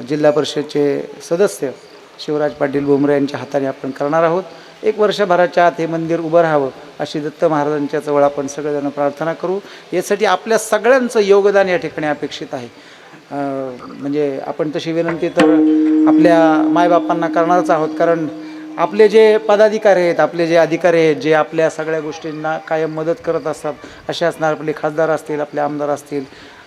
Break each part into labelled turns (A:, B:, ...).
A: जिल्हा परिषदचे सदस्य शिवराज पाटील भुमरे यांच्या हाताने आपण करणार आहोत. 1 वर्षभराच्या आत हे मंदिर उभं राहावं अशी दत्त महाराजांच्या जवळ आपण सगळेजण प्रार्थना करू. यासाठी आपल्या सगळ्यांचं योगदान या ठिकाणी अपेक्षित आहे. म्हणजे आपण तशी विनंती तर आपल्या मायबापांना करणारच आहोत, कारण आपले जे पदाधिकारी आहेत, आपले जे अधिकारी आहेत, जे आपल्या सगळ्या गोष्टींना कायम मदत करत असतात, असे असणार आपले खासदार असतील, आपले आमदार असतील,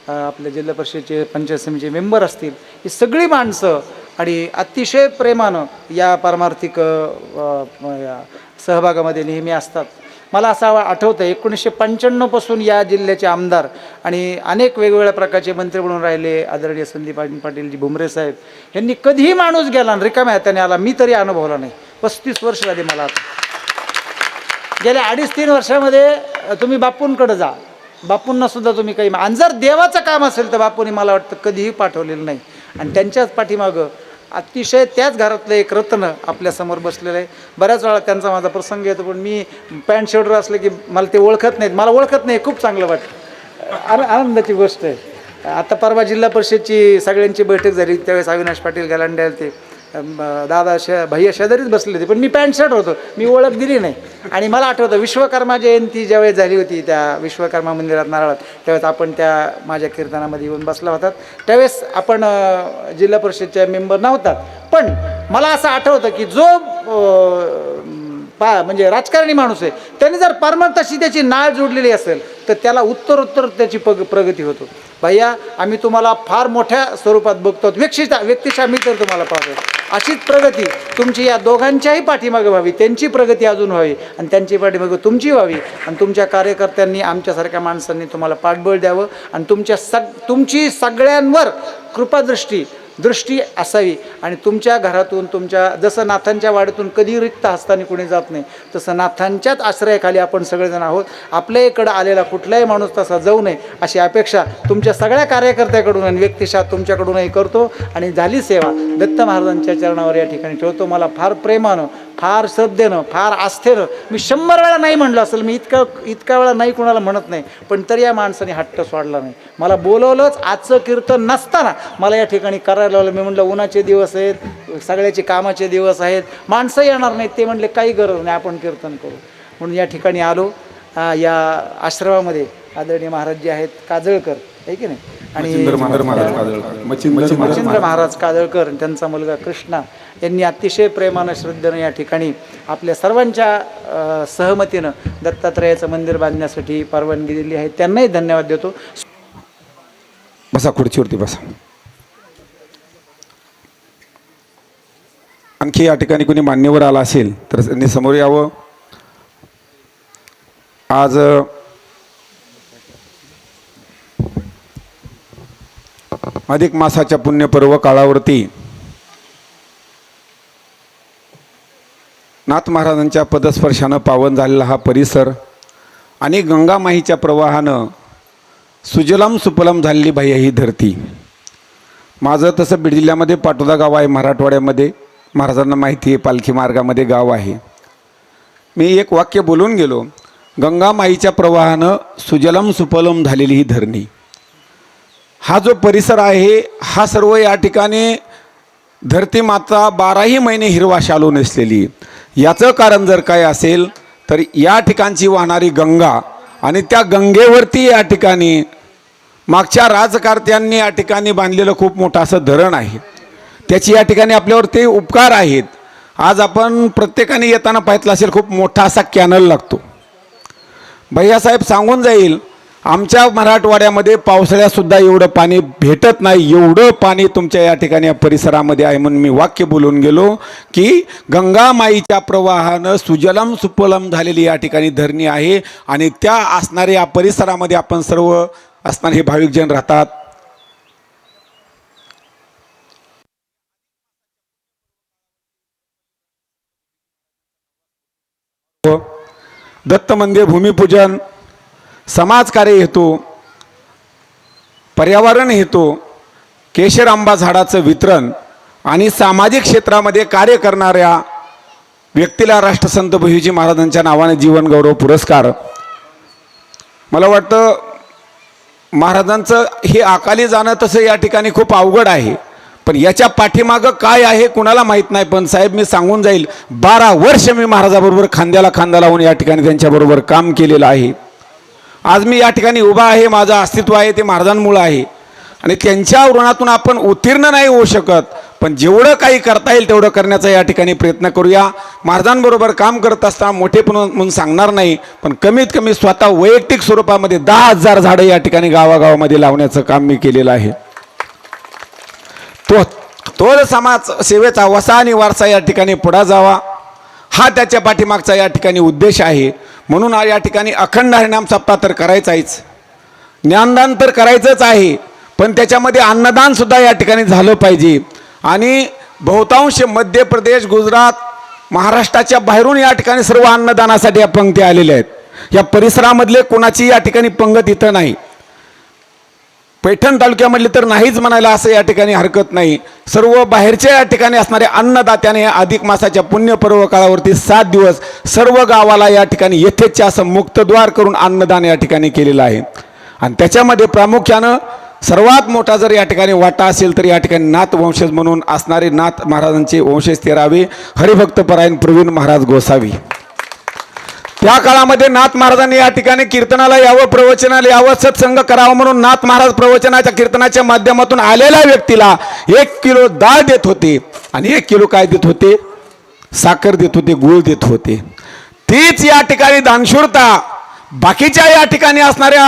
A: आपल्या जिल्हा परिषदेचे पंचायत समितीचे मेंबर असतील, ही सगळी माणसं आणि अतिशय प्रेमानं या पारमार्थिक सहभागामध्ये नेहमी असतात. मला असं आठवतं 1995 पासून या जिल्ह्याचे आमदार आणि अनेक वेगवेगळ्या प्रकारचे मंत्री म्हणून राहिले आदरणीय संदीप पाटीलजी भुमरे साहेब यांनी कधीही माणूस गेला आणि रिकाम्या हाताने आला मी तरी अनुभवला नाही. 35 वर्ष झाली मला आता. गेल्या 2.5-3 वर्षामध्ये तुम्ही बापूंकडे जा, बापूंना सुद्धा तुम्ही काही आणि जर देवाचं काम असेल तर बापूंनी मला वाटतं कधीही पाठवलेलं नाही. आणि त्यांच्याच पाठीमागं अतिशय त्याच घरातलं एक रत्न आपल्यासमोर बसलेलं आहे. बऱ्याच वेळा त्यांचा माझा प्रसंग येतो, पण मी पॅन्ट शर्टवर असले की मला ते ओळखत नाहीत, मला ओळखत नाही. खूप चांगलं वाटतं, आनंदाची गोष्ट आहे. आता परवा जिल्हा परिषदची सगळ्यांची बैठक झाली, त्यावेळेस अविनाश पाटील गलांडे आले, ते दादा भैया शेजारीच बसले होते, पण मी पॅन्ट शर्ट होतो, मी ओळख दिली नाही. आणि मला आठवतं विश्वकर्मा जयंती ज्यावेळेस झाली होती त्या विश्वकर्मा मंदिरात नारळात, त्यावेळेस आपण त्या माझ्या कीर्तनामध्ये येऊन बसला होतात. त्यावेळेस आपण जिल्हा परिषदच्या मेंबर नव्हतात, पण मला असं आठवतं की जो म्हणजे राजकारणी माणूस आहे त्याने जर परमनंट अशी त्याची नाळ जोडलेली असेल तर त्याला उत्तरोत्तर त्याची प्रगती होतो. भैया आम्ही तुम्हाला फार मोठ्या स्वरूपात बघतो, व्यक्तिशः मी तर तुम्हाला पाहतो. अशीच प्रगती तुमची या दोघांच्याही पाठीमागे व्हावी, त्यांची प्रगती अजून व्हावी आणि त्यांची पाठीमागे तुमची व्हावी. आणि तुमच्या कार्यकर्त्यांनी आमच्यासारख्या माणसांनी तुम्हाला पाठबळ द्यावं आणि तुमची सगळ्यांवर कृपादृष्टी असावी. आणि तुमच्या घरातून तुमच्या जसं नाथांच्या वाड्यातून कधी रिक्त हस्ताने कोणी जात नाही, तसं नाथांच्याच आश्रयाखाली आपण सगळेजण आहोत. आपल्या इकडं आलेला कुठलाही माणूस तसा जाऊ नये अशी अपेक्षा तुमच्या सगळ्या कार्यकर्त्याकडून आणि व्यक्तिशः तुमच्याकडूनही करतो. आणि झाली सेवा दत्त महाराजांच्या चरणावर या ठिकाणी ठेवतो. मला फार प्रेमानं, फार श्रद्धेनं, फार आस्थेनं, मी 100 वेळा नाही म्हणलं असेल, मी इतका वेळा नाही कुणाला म्हणत नाही, पण तरी या माणसाने हट्ट सोडला नाही. मला बोलवलंच, आजचं कीर्तन नसताना मला या ठिकाणी करायला लावलं. मी म्हटलं उन्हाचे दिवस आहेत, सगळ्याचे कामाचे दिवस आहेत, माणसं येणार नाहीत. ते म्हणले काही गरज नाही, आपण कीर्तन करू. म्हणून या ठिकाणी आलो. या आश्रमामध्ये आदरणीय महाराज जे आहेत काजळकर, आहे की नाही, आणि मच्छिंद्र महाराज काजळकर त्यांचा मुलगा कृष्णा यांनी अतिशय प्रेमानं श्रद्धेनं या ठिकाणी आपल्या सर्वांच्या सहमतीनं दत्तात्रयाचं मंदिर बांधण्यासाठी परवानगी दिली आहे. त्यांनाही धन्यवाद देतो.
B: बसा, खुर्चीवरती बसा. आणखी या ठिकाणी कोणी मान्यवर आला असेल तर त्यांनी समोर यावं. आज अधिक मासाच्या पुण्यपर्व काळावरती नाथ महाराजांच्या पदस्पर्शानं पावन झालेला हा परिसर आणि गंगामाईच्या प्रवाहानं सुजलाम सुफलाम झालेली बाई ही धरती. माझं तसं बीड जिल्ह्यामध्ये पाटोदा गाव आहे, मराठवाड्यामध्ये. महाराजांना माहिती आहे, पालखी मार्गामध्ये गाव आहे. मी एक वाक्य बोलून गेलो, गंगामाईच्या प्रवाहानं सुजलाम सुफलाम झालेली ही धरणी. हा जो परिसर आहे हा सर्व या ठिकाणी धरती माता 12ही महिने हिरवा शालू नेसलेली. याचं कारण जर काय असेल तर या ठिकाणची वाहणारी गंगा आणि त्या गंगेवरती या ठिकाणी मागच्या राजकारत्यांनी या ठिकाणी बांधलेलं खूप मोठं असं धरण आहे. त्याची या ठिकाणी आपल्यावरती उपकार आहेत. आज आपण प्रत्येकाने येताना पाहितलं असेल खूप मोठा असा कॅनल लागतो. भैयासाहेब सांगून जाईल, आमच्या मराठवाड्यामध्ये पावसाळ्यातसुद्धा एवढं पाणी भेटत नाही, एवढं पाणी तुमच्या या ठिकाणी या परिसरामध्ये आहे. म्हणून मी वाक्य बोलून गेलो की गंगामाईच्या प्रवाहानं सुजलाम सुफलाम झालेली या ठिकाणी धरणी आहे आणि त्या असणाऱ्या या परिसरामध्ये आपण सर्व असणारे हे भाविकजन राहतात. दत्त मंदिर भूमिपूजन, समाजकार्य हेतू, पर्यावरण हेतू, केशर आंबा झाडाचं वितरण आणि सामाजिक क्षेत्रामध्ये कार्य करणाऱ्या व्यक्तीला राष्ट्रसंत भुईजी महाराजांच्या नावाने जीवन गौरव पुरस्कार. मला वाटतं महाराजांचं हे अकाली जाणं तसं या ठिकाणी खूप अवघड आहे, पण याच्या पाठीमागं काय आहे कुणाला माहीत नाही. पण साहेब मी सांगून जाईल, 12 वर्ष मी महाराजाबरोबर खांद्याला खांदा लावून या ठिकाणी त्यांच्याबरोबर काम केलेलं आहे. आज मी या ठिकाणी उभा आहे, माझं अस्तित्व आहे ते महाराजांमुळं आहे. आणि त्यांच्या ऋणातून आपण उत्तीर्ण नाही होऊ शकत, पण जेवढं काही करता येईल तेवढं करण्याचा या ठिकाणी प्रयत्न करूया. महाराजांबरोबर काम करत असताना मोठेपण म्हणून सांगणार नाही, पण कमीत कमी स्वतः वैयक्तिक स्वरूपामध्ये 10,000 झाडं या ठिकाणी गावागावामध्ये लावण्याचं काम मी केलेलं आहे. तो समाज सेवेचा वसा आणि वारसा या ठिकाणी पुढे जावा, हा त्याच्या पाठीमागचा या ठिकाणी उद्देश आहे. म्हणून या ठिकाणी अखंड हरिनाम सप्ताह तर करायचाच, ज्ञानदान तर करायचंच आहे, पण त्याच्यामध्ये अन्नदान सुद्धा या ठिकाणी झालं पाहिजे. आणि बहुतांश मध्य प्रदेश, गुजरात, महाराष्ट्राच्या बाहेरून या ठिकाणी सर्व अन्नदानासाठी या पंक्ती आलेल्या आहेत. या परिसरामधले कोणाची या ठिकाणी पंगत इथं नाही. पैठण तालुक्यामधले तर नाहीच म्हणायला असं या ठिकाणी हरकत नाही. सर्व बाहेरच्या या ठिकाणी असणाऱ्या अन्नदात्याने अधिक मासाच्या पुण्यपर्व काळावरती 7 दिवस सर्व गावाला या ठिकाणी यथेच्छ असं मुक्तद्वार करून अन्नदान या ठिकाणी केलेलं आहे. आणि त्याच्यामध्ये प्रामुख्यानं सर्वात मोठा जर या ठिकाणी वाटा असेल तर या ठिकाणी नाथ वंशज म्हणून असणारे नाथ महाराजांचे वंशज 13वे हरिभक्तपरायण प्रवीण महाराज गोसावी. त्या काळामध्ये नाथ महाराजांनी या ठिकाणी कीर्तनाला यावं, प्रवचनाला यावं, सत्संग करावं म्हणून नाथ महाराज प्रवचनाच्या कीर्तनाच्या माध्यमातून आलेल्या व्यक्तीला 1 किलो डाळ देत होते आणि 1 किलो काय देत होते? साखर देत होते, गूळ देत होते. तीच या ठिकाणी दानशूरता बाकीच्या या ठिकाणी असणाऱ्या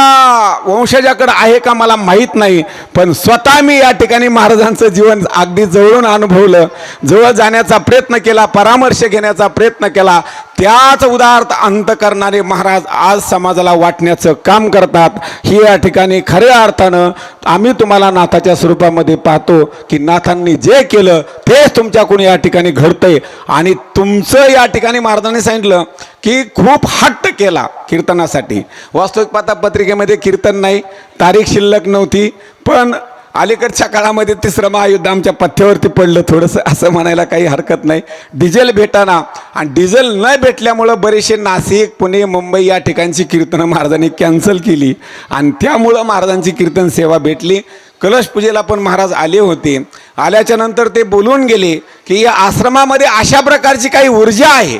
B: वंशजाकडे आहे का मला माहीत नाही, पण स्वतः मी या ठिकाणी महाराजांचं जीवन अगदी जवळून अनुभवलं, जवळ जाण्याचा प्रयत्न केला, परामर्श घेण्याचा प्रयत्न केला. त्याच उदार्थ अंत करणारे महाराज आज समाजाला वाटण्याचं काम करतात. ही या ठिकाणी खऱ्या अर्थानं आम्ही तुम्हाला नाथाच्या स्वरूपामध्ये पाहतो की नाथांनी जे केलं तेच तुमच्याकडून या ठिकाणी घडतंय. आणि तुमचं या ठिकाणी महाराजांनी सांगितलं की खूप हट्ट केला कीर्तनासाठी. वास्तविक पाहता पत्रिकेमध्ये कीर्तन नाही, तारीख शिल्लक नव्हती, पण अलीकडच्या काळामध्ये 3रं महायुद्ध आमच्या पथ्यावरती पडलं थोडंसं असं म्हणायला काही हरकत नाही. डिझेल भेटाना आणि डिझेल न भेटल्यामुळं बरेचसे नाशिक, पुणे, मुंबई या ठिकाणची कीर्तनं महाराजांनी कॅन्सल केली आणि त्यामुळं महाराजांची कीर्तन सेवा भेटली. कलश पूजेला पण महाराज आले होते. आल्याच्या नंतर ते बोलून गेले की या आश्रमामध्ये अशा प्रकारची काही ऊर्जा आहे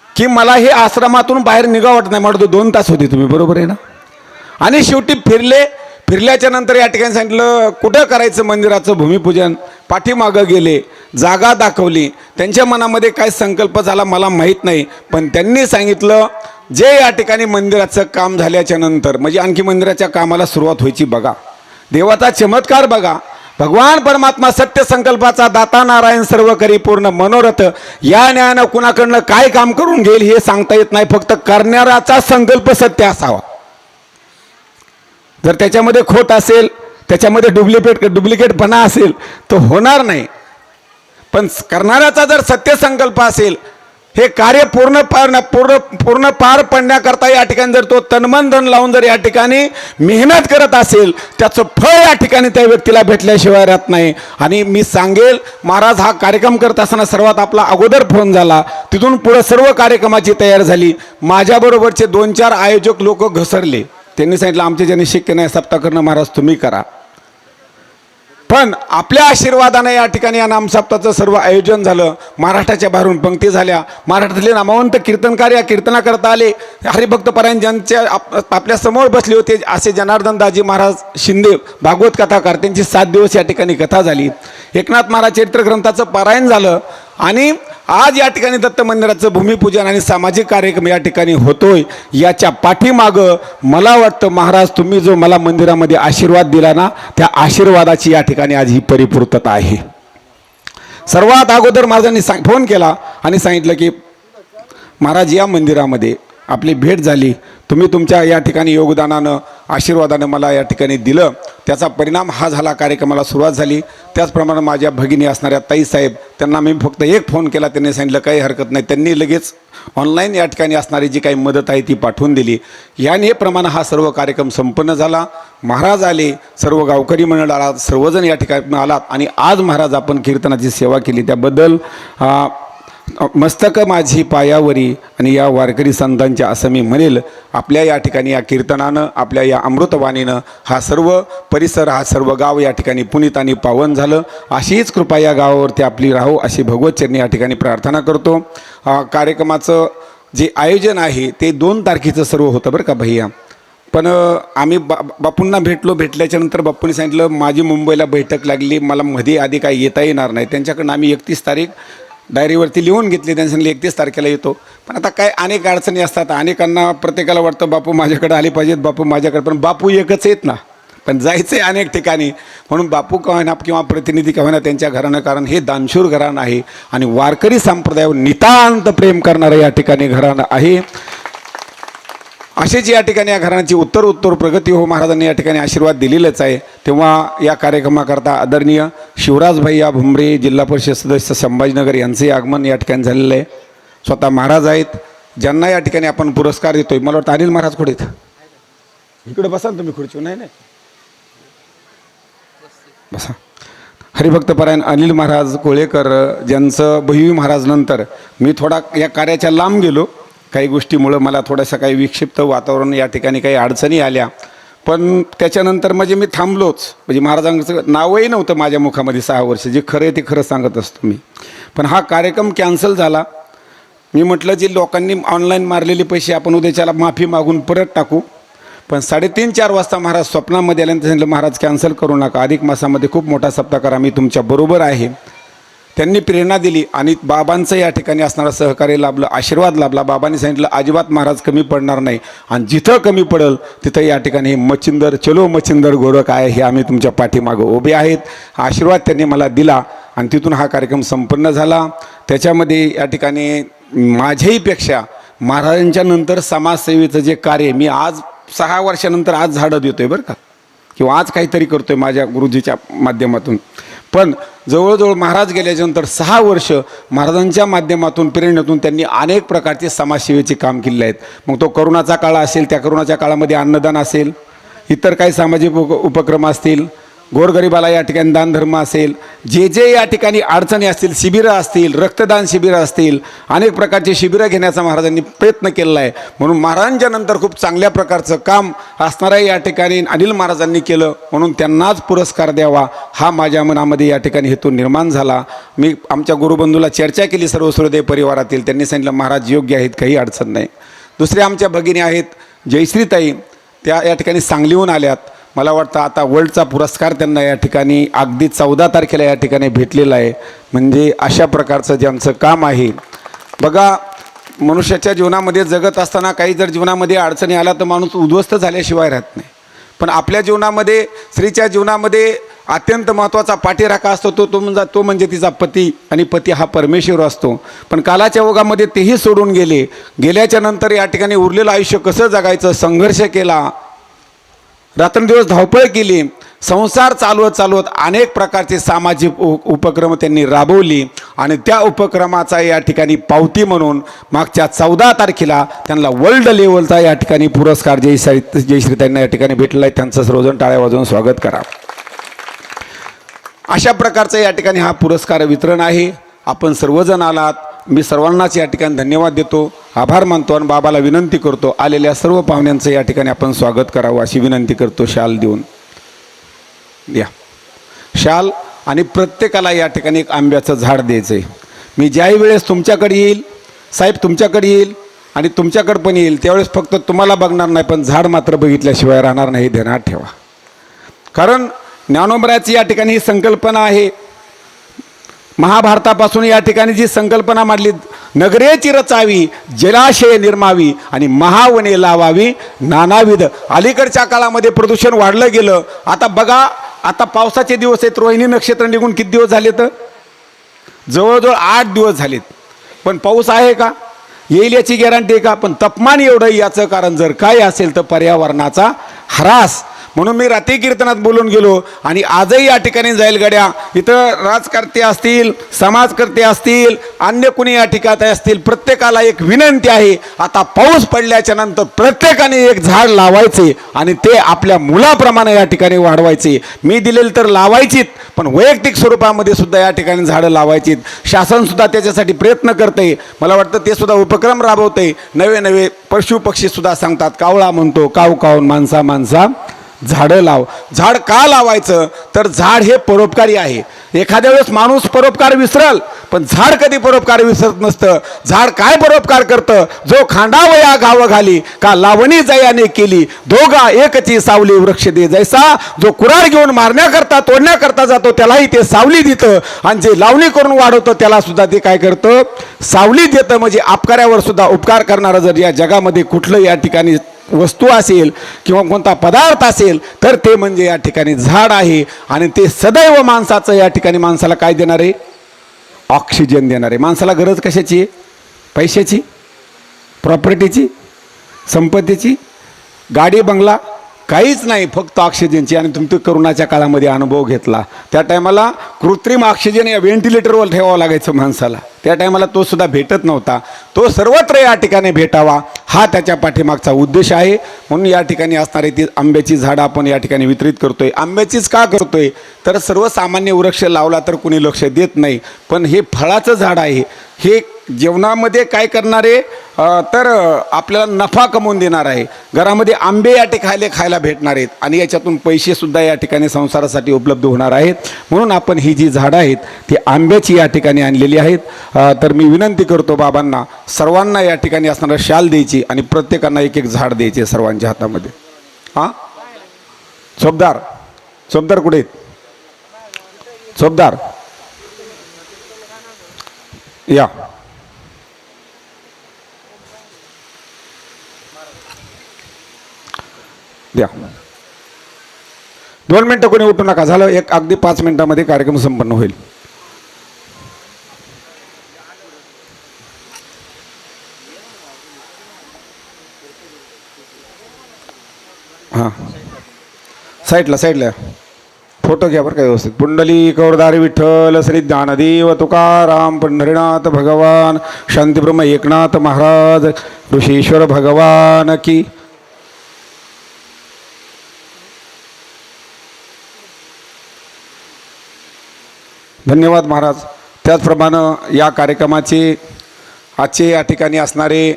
B: की मला हे आश्रमातून बाहेर निघा वाटत नाही. म्हणतो 2 तास होते तुम्ही, बरोबर आहे ना. आणि शेवटी फिरल्याच्या नंतर या ठिकाणी सांगितलं कुठं करायचं मंदिराचं भूमिपूजन. पाठीमागं गेले, जागा दाखवली. त्यांच्या मनामध्ये काय संकल्प झाला मला माहीत नाही, पण त्यांनी सांगितलं जे या ठिकाणी मंदिराचं काम झाल्याच्या नंतर म्हणजे आणखी मंदिराच्या कामाला सुरुवात व्हायची बघा, देवाचा चमत्कार बघा. भगवान परमात्मा सत्य संकल्पाचा दाता नारायण सर्व करी पूर्ण मनोरथ. या न्यायानं कुणाकडनं काय काम करून घेईल हे सांगता येत नाही, फक्त करणाऱ्याचा संकल्प सत्य असावा. जर त्याच्यामध्ये खोट असेल, त्याच्यामध्ये डुप्लिकेटपणा असेल तर होणार नाही. पण करणाऱ्याचा जर सत्य संकल्प असेल, हे कार्य पूर्ण पार पडण्याकरता या ठिकाणी जर तो तनमन धन लावून जर या ठिकाणी मेहनत करत असेल, त्याचं फळ या ठिकाणी त्या व्यक्तीला भेटल्याशिवाय राहत नाही. आणि मी सांगेल, महाराज हा कार्यक्रम करत असताना सर्वात आपला अगोदर फोन झाला, तिथून पुढे सर्व कार्यक्रमाची तयारी झाली. माझ्याबरोबरचे 2-4 आयोजक लोक घसरले. त्यांनी सांगितलं आमच्या ज्यांनी शक्य नाही सप्ताह करणं, महाराज तुम्ही करा. पण आपल्या आशीर्वादाने या ठिकाणी या नामसप्ताहाचं सर्व आयोजन झालं. महाराष्ट्राच्या बाहेरून पंक्ती झाल्या. महाराष्ट्रातले नामवंत कीर्तनकार या कीर्तनाकरता आले. हरिभक्तपरायण ज्यांच्या आपल्या समोर बसले होते असे जनार्दन दाजी महाराज शिंदे भागवत कथाकार, त्यांची 7 दिवस या ठिकाणी कथा झाली. एकनाथ महाराज चरित्र ग्रंथाचं पारायण झालं. आणि आज या ठिकाणी दत्त मंदिराचं भूमिपूजन आणि सामाजिक कार्यक्रम या ठिकाणी होतोय. याच्या पाठीमागं मला वाटतं महाराज तुम्ही जो मला मंदिरामध्ये आशीर्वाद दिला ना, त्या आशीर्वादाची या ठिकाणी आज ही परिपूर्तता आहे. सर्वात अगोदर महाराजांनी फोन केला आणि सांगितलं की महाराज या मंदिरामध्ये आपली भेट झाली, तुम्ही तुमच्या या ठिकाणी योगदानानं आशीर्वादानं मला या ठिकाणी दिलं, त्याचा परिणाम हा झाला, कार्यक्रमाला सुरुवात झाली. त्याचप्रमाणे माझ्या भगिनी असणाऱ्या ताईसाहेब, त्यांना मी फक्त एक फोन केला, त्यांनी सांगितलं काही हरकत नाही. त्यांनी लगेच ऑनलाईन या ठिकाणी असणारी जी काही मदत आहे ती पाठवून दिली. याने प्रमाणे हा सर्व कार्यक्रम संपन्न झाला. महाराज आले, सर्व गावकरी मंडळ आलात, सर्वजण या ठिकाणी आलात आणि आज महाराज आपण कीर्तनाची सेवा केली त्याबद्दल मस्तक माझी पायावरी आणि या वारकरी संतांच्या असं मी म्हणेल. आपल्या या ठिकाणी या कीर्तनानं, आपल्या या अमृतवाणीनं हा सर्व परिसर, हा सर्व गाव या ठिकाणी पुनीत आणि पावन झालं. अशीच कृपा या गावावरती आपली राहो अशी भगवतचरणी या ठिकाणी प्रार्थना करतो. कार्यक्रमाचं जे आयोजन आहे ते 2 तारखेचं सर्व होतं बरं का भैया. पण आम्ही बापूंना भेटल्याच्या नंतर बापूंनी सांगितलं माझी मुंबईला बैठक लागली, मला मध्ये आधी काही येता येणार नाही. त्यांच्याकडनं आम्ही 31 तारीख डायरीवरती लिहून घेतली. त्यांनी सांगितलं 31 तारखेला येतो. पण आता काय अनेक अडचणी असतात. अनेकांना प्रत्येकाला वाटतं बापू माझ्याकडे आले पाहिजेत, बापू माझ्याकडे. पण बापू एकच आहेत ना, पण जायचं आहे अनेक ठिकाणी. म्हणून बापू का होईना किंवा प्रतिनिधी का होईना त्यांच्या घरानं, कारण हे दानशूर घराणं आहे आणि वारकरी संप्रदायावर नितांत प्रेम करणारं या ठिकाणी घराणं आहे. अशीच या ठिकाणी या घराण्याची उत्तर प्रगती हो, महाराजांनी या ठिकाणी आशीर्वाद दिलेलाच आहे. तेव्हा या कार्यक्रमाकरता आदरणीय शिवराज भैया भुमरे, जिल्हा परिषद सदस्य संभाजीनगर यांचे आगमन या ठिकाणी झालेलं आहे. स्वतः महाराज आहेत ज्यांना या ठिकाणी आपण पुरस्कार देतोय. मला वाटतं अनिल महाराज कुठे आहेत? इकडे बसा ना तुम्ही खुर्ची. नाही बसा. हरिभक्तपरायण अनिल महाराज कोळेकर ज्यांचं भैवी महाराज नंतर मी थोडा या कार्याच्या लांब गेलो. काही गोष्टीमुळं मला थोडंसं काही विक्षिप्त वातावरण, या ठिकाणी काही अडचणी आल्या. पण त्याच्यानंतर म्हणजे मी थांबलोच. म्हणजे महाराजांचं नावही नव्हतं माझ्या मुखामध्ये 6 वर्ष. जे खरं आहे ते खरं सांगत असतो मी. पण हा कार्यक्रम कॅन्सल झाला. मी म्हटलं जे लोकांनी ऑनलाईन मारलेले पैसे आपण उद्याच्याला माफी मागून परत टाकू. पण 3:30-4 वाजता महाराज स्वप्नामध्ये आल्यानंतर सांगितलं महाराज कॅन्सल करू नका, अधिक मासामध्ये खूप मोठा सप्ताह करा, मी तुमच्याबरोबर आहे. त्यांनी प्रेरणा दिली आणि बाबांचं या ठिकाणी असणारं सहकार्य लाभलं, आशीर्वाद लाभला. बाबांनी सांगितलं अजिबात महाराज कमी पडणार नाही आणि जिथं कमी पडेल तिथं या ठिकाणी मच्छिंदर, चलो मच्छिंदर गोरख आहे, हे आम्ही तुमच्या पाठीमागं उभे आहेत. आशीर्वाद त्यांनी मला दिला आणि तिथून हा कार्यक्रम संपन्न झाला. त्याच्यामध्ये या ठिकाणी माझ्याहीपेक्षा महाराजांच्या नंतर समाजसेवेचं जे कार्य मी आज 6 वर्षानंतर आज झाडं देतो आहे बरं का, किंवा आज काहीतरी करतो आहे माझ्या गुरुजीच्या माध्यमातून. पण जवळजवळ महाराज गेल्याच्यानंतर 6 वर्ष महाराजांच्या माध्यमातून, प्रेरणेतून त्यांनी अनेक प्रकारचे समाजसेवेचे काम केले आहेत. मग तो करोनाचा काळ असेल, त्या करोनाच्या काळामध्ये अन्नदान असेल, इतर काही सामाजिक उपक्रम असतील, गोरगरिबाला या ठिकाणी दानधर्म असेल, जे या ठिकाणी अडचणी असतील, शिबिरं असतील, रक्तदान शिबिरं असतील, अनेक प्रकारचे शिबिरं घेण्याचा महाराजांनी प्रयत्न केलेला आहे. म्हणून महाराजांच्या नंतर खूप चांगल्या प्रकारचं काम असणारं या ठिकाणी अनिल महाराजांनी केलं, म्हणून त्यांनाच पुरस्कार द्यावा हा माझ्या मनामध्ये या ठिकाणी हेतू निर्माण झाला. मी आमच्या गुरुबंधूला चर्चा केली सर्व सूर्यदेव परिवारातील. त्यांनी सांगितलं महाराज योग्य आहेत, काही अडचण नाही. दुसऱ्या आमच्या भगिनी आहेत जयश्रीताई, त्या या ठिकाणी सांगलीहून आल्यात. मला वाटतं आता वर्ल्डचा पुरस्कार त्यांना या ठिकाणी अगदी 14 तारखेला या ठिकाणी भेटलेला आहे. म्हणजे अशा प्रकारचं ज्यांचं काम आहे बघा. मनुष्याच्या जीवनामध्ये जगत असताना काही जर जीवनामध्ये अडचणी आल्या तर माणूस उद्ध्वस्त झाल्याशिवाय राहत नाही. पण आपल्या जीवनामध्ये, स्त्रीच्या जीवनामध्ये अत्यंत महत्त्वाचा पाठीराखा असतो तो म्हणजे तिचा पती, आणि पती हा परमेश्वर असतो. पण कालाच्या ओघामध्ये तेही सोडून गेल्याच्या नंतर या ठिकाणी उरलेलं आयुष्य कसं जगायचं, संघर्ष केला, रात्रंदिवस धावपळ केली, संसार चालवत अनेक प्रकारचे सामाजिक उपक्रम त्यांनी राबवली. आणि त्या उपक्रमाचा या ठिकाणी पावती म्हणून मागच्या 14 तारखेला त्यांना वर्ल्ड लेवलचा या ठिकाणी पुरस्कार जयश्रीताईंना या ठिकाणी भेटला आहे. त्यांचं सर्वजण टाळ्या वाजवून स्वागत करा. अशा प्रकारचं या ठिकाणी हा पुरस्कार वितरण आहे. आपण सर्वजण आलात, मी सर्वांनाच या ठिकाणी धन्यवाद देतो, आभार मानतो आणि बाबाला विनंती करतो आलेल्या सर्व पाहुण्यांचं या ठिकाणी आपण स्वागत करावं अशी विनंती करतो. शाल देऊन द्या शाल, आणि प्रत्येकाला या ठिकाणी एक आंब्याचं झाड द्यायचं आहे. मी ज्याही वेळेस तुमच्याकडे येईल, साहेब तुमच्याकडे येईल आणि तुमच्याकडे पण येईल, त्यावेळेस फक्त तुम्हाला बघणार नाही, पण झाड मात्र बघितल्याशिवाय राहणार नाही, ध्यानात ठेवा. कारण ज्ञानोबराची या ठिकाणी ही संकल्पना आहे. महाभारतापासून या ठिकाणी जी संकल्पना मांडली, नगरेची रचावी, जलाशय निर्मावी आणि महावने लावावी नानाविध. अलीकडच्या काळामध्ये प्रदूषण वाढलं गेलं. आता बघा, आता पावसाचे दिवस आहेत, रोहिणी नक्षत्र निघून किती दिवस झाले? तर जवळजवळ 8 दिवस झालेत. पण पाऊस आहे का? येईल याची गॅरंटी आहे का? पण तापमान एवढं याचं कारण जर काय असेल तर पर्यावरणाचा ह्रास. म्हणून मी रात्री कीर्तनात बोलून गेलो आणि आजही या ठिकाणी जाईल गड्या. इथं राजकर्ते असतील, समाजकर्ते असतील, अन्य कुणी या ठिकाणी असतील, प्रत्येकाला एक विनंती आहे, आता पाऊस पडल्याच्या नंतर प्रत्येकाने एक झाड लावायचे आणि ते आपल्या मुलाप्रमाणे या ठिकाणी वाढवायचे. मी दिलेली तर लावायचीत, पण वैयक्तिक स्वरूपामध्ये सुद्धा या ठिकाणी झाडं लावायचीत. शासन सुद्धा त्याच्यासाठी प्रयत्न करते. मला वाटतं ते सुद्धा उपक्रम राबवते. नवे नवे पशु पक्षी सुद्धा सांगतात. कावळा म्हणतो काव कावून माणसा माणसा झाडं लाव. झाड का लावायचं तर झाड हे परोपकारी आहे. एखाद्या वेळेस माणूस परोपकार विसरल, पण झाड कधी परोपकार विसरत नसतं. झाड काय परोपकार करतं, जो खांडावया गाव घाली का लावणी जयाने केली, दोघा एकची सावली वृक्ष दे जैसा. जो कुऱ्हाड घेऊन मारण्याकरता तोडण्याकरता जातो त्यालाही ते सावली देतं, आणि जे लावणी करून वाढवतं त्याला सुद्धा ते काय करतं, सावली देतं. म्हणजे आपकाऱ्यावर सुद्धा उपकार करणारं जर या जगामध्ये कुठलं या ठिकाणी वस्तू असेल किंवा कोणता पदार्थ असेल तर ते म्हणजे या ठिकाणी झाड आहे. आणि ते सदैव माणसाचं या ठिकाणी माणसाला काय देणार आहे, ऑक्सिजन देणार आहे. माणसाला गरज कशाची आहे, पैशाची, प्रॉपर्टीची, संपत्तीची, गाडी बंगला काहीच नाही, फक्त ऑक्सिजनची. आणि तुम्ही करोनाच्या काळामध्ये अनुभव घेतला. त्या टायमाला कृत्रिम ऑक्सिजन या व्हेंटिलेटरवर ठेवावं लागायचं माणसाला. त्या टायमाला तो सुद्धा भेटत नव्हता. तो सर्वत्र या ठिकाणी भेटावा हा त्याच्या पाठीमागचा उद्देश आहे. म्हणून या ठिकाणी असणारी ती आंब्याची झाडं आपण या ठिकाणी वितरित करतोय. आंब्याचीच का करतोय तर सर्वसामान्य वृक्ष लावला तर कुणी लक्ष देत नाही, पण हे फळाचं झाड आहे. हे जेवणामध्ये काय करणारे तर आपल्याला नफा कमवून देणार आहे. घरामध्ये आंबे या ठिकाणी खायला भेटणार आहेत आणि याच्यातून पैसे सुद्धा या ठिकाणी संसारासाठी उपलब्ध होणार आहेत. म्हणून आपण ही जी झाडं आहेत ती आंब्याची या ठिकाणी आणलेली आहेत. तर मी विनंती करतो बाबांना, सर्वांना या ठिकाणी असणारं शाल द्यायची आणि प्रत्येकांना एक एक झाड द्यायचे सर्वांच्या हातामध्ये. हां, चोपदार, चोपदार कुठे आहेत, चोपदार या. द्या 2 मिनटं, कोणी उठू नका. झालं, एक अगदी 5 मिनिटामध्ये कार्यक्रम संपन्न होईल. हां, साईडला साईडला फोटो घ्या बरं काय व्यवस्थित. पुंडली कौरदारी विठ्ठल श्री ज्ञानदेव तुकाराम पंढरीनाथ भगवान शांतीब्रह्म एकनाथ महाराज ऋषीश्वर भगवान की. धन्यवाद महाराज. त्याचप्रमाणे या कार्यक्रमाचे आजचे या ठिकाणी असणारे,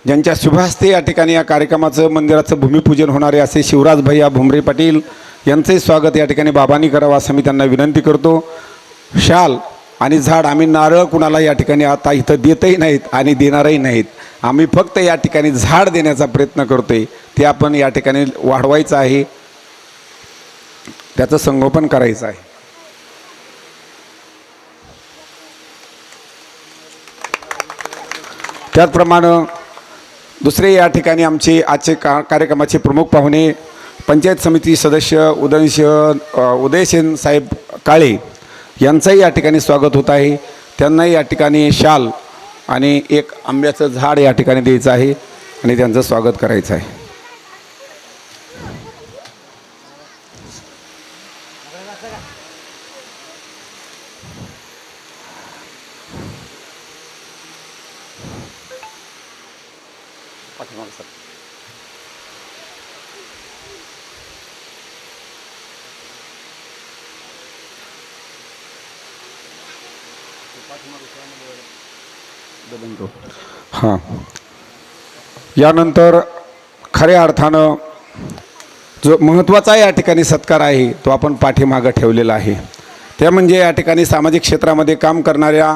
B: ज्यांच्या शुभहस्ते या ठिकाणी या कार्यक्रमाचं मंदिराचं भूमिपूजन होणारे असे शिवराज भैया भुमरे पाटील यांचंही स्वागत या ठिकाणी बाबांनी करावं असं मी त्यांना विनंती करतो. शाल आणि झाड, आम्ही नारळ कुणाला या ठिकाणी आता इथं देतही नाहीत आणि देणारही नाहीत. आम्ही फक्त या ठिकाणी झाड देण्याचा प्रयत्न करतोय. ते आपण या ठिकाणी वाढवायचं आहे, त्याचं संगोपन करायचं आहे. त्याचप्रमाणे दुसरे या ठिकाणी आमचे आजचे कार्यक्रमाचे प्रमुख पाहुणे पंचायत समिती सदस्य उदयसेन साहेब काळे यांचंही या ठिकाणी स्वागत होत आहे. त्यांनाही या ठिकाणी शाल आणि एक आंब्याचं झाड या ठिकाणी द्यायचं आहे आणि त्यांचं स्वागत करायचं आहे. हां, यानंतर खऱ्या अर्थानं जो महत्त्वाचा या ठिकाणी सत्कार आहे तो आपण पाठीमागं ठेवलेला आहे. त्या म्हणजे या ठिकाणी सामाजिक क्षेत्रामध्ये काम करणाऱ्या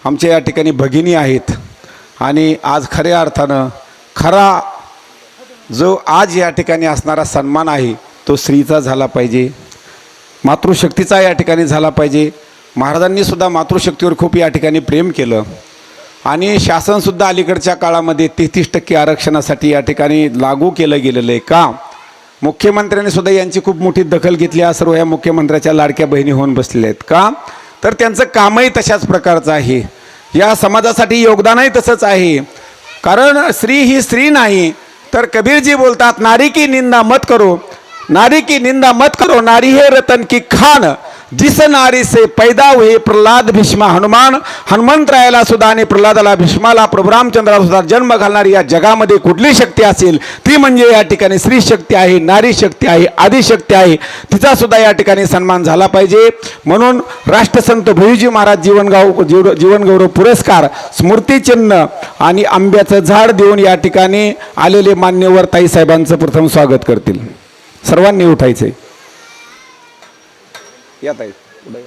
B: आमच्या या ठिकाणी भगिनी आहेत. आणि आज खऱ्या अर्थानं खरा जो आज या ठिकाणी असणारा सन्मान आहे तो स्त्रीचा झाला पाहिजे, मातृशक्तीचा या ठिकाणी झाला पाहिजे. महाराजांनी सुद्धा मातृशक्तीवर खूप या ठिकाणी प्रेम केलं आणि शासनसुद्धा अलीकडच्या काळामध्ये 33% आरक्षणासाठी या ठिकाणी लागू केलं गेलेलं आहे. का मुख्यमंत्र्यांनी सुद्धा यांची खूप मोठी दखल घेतली. सर्व या मुख्यमंत्र्याच्या लाडक्या बहिणी होऊन बसलेल्या आहेत. का तर त्यांचं कामही तशाच प्रकारचं आहे, या समाजासाठी योगदानही तसंच आहे. कारण स्त्री ही स्त्री नाही तर कबीरजी बोलतात नारी की निंदा मत करो, नारी की निंदा मत करो, नारी है रतन की खान, जिस नारी से पैदा हुए प्रल्हाद भीष्मा हनुमान, हनुमंतरायाला सुद्धा आणि प्रल्हादाला भीष्माला प्रभू रामचंद्राला सुद्धा जन्म घालणारी या जगामध्ये कुठली शक्ती असेल ती म्हणजे या ठिकाणी स्त्री शक्ती आहे, नारी शक्ती आहे, आदिशक्ती आहे. तिचा सुद्धा या ठिकाणी सन्मान झाला पाहिजे. म्हणून राष्ट्रसंत भुईजी महाराज जीवनगौरव पुरस्कार, स्मृतिचिन्ह आणि आंब्याचं झाड देऊन या ठिकाणी आलेले मान्यवर ताईसाहेबांचं प्रथम स्वागत करतील. सर्वांनी उठायचंय. या ताई पुढे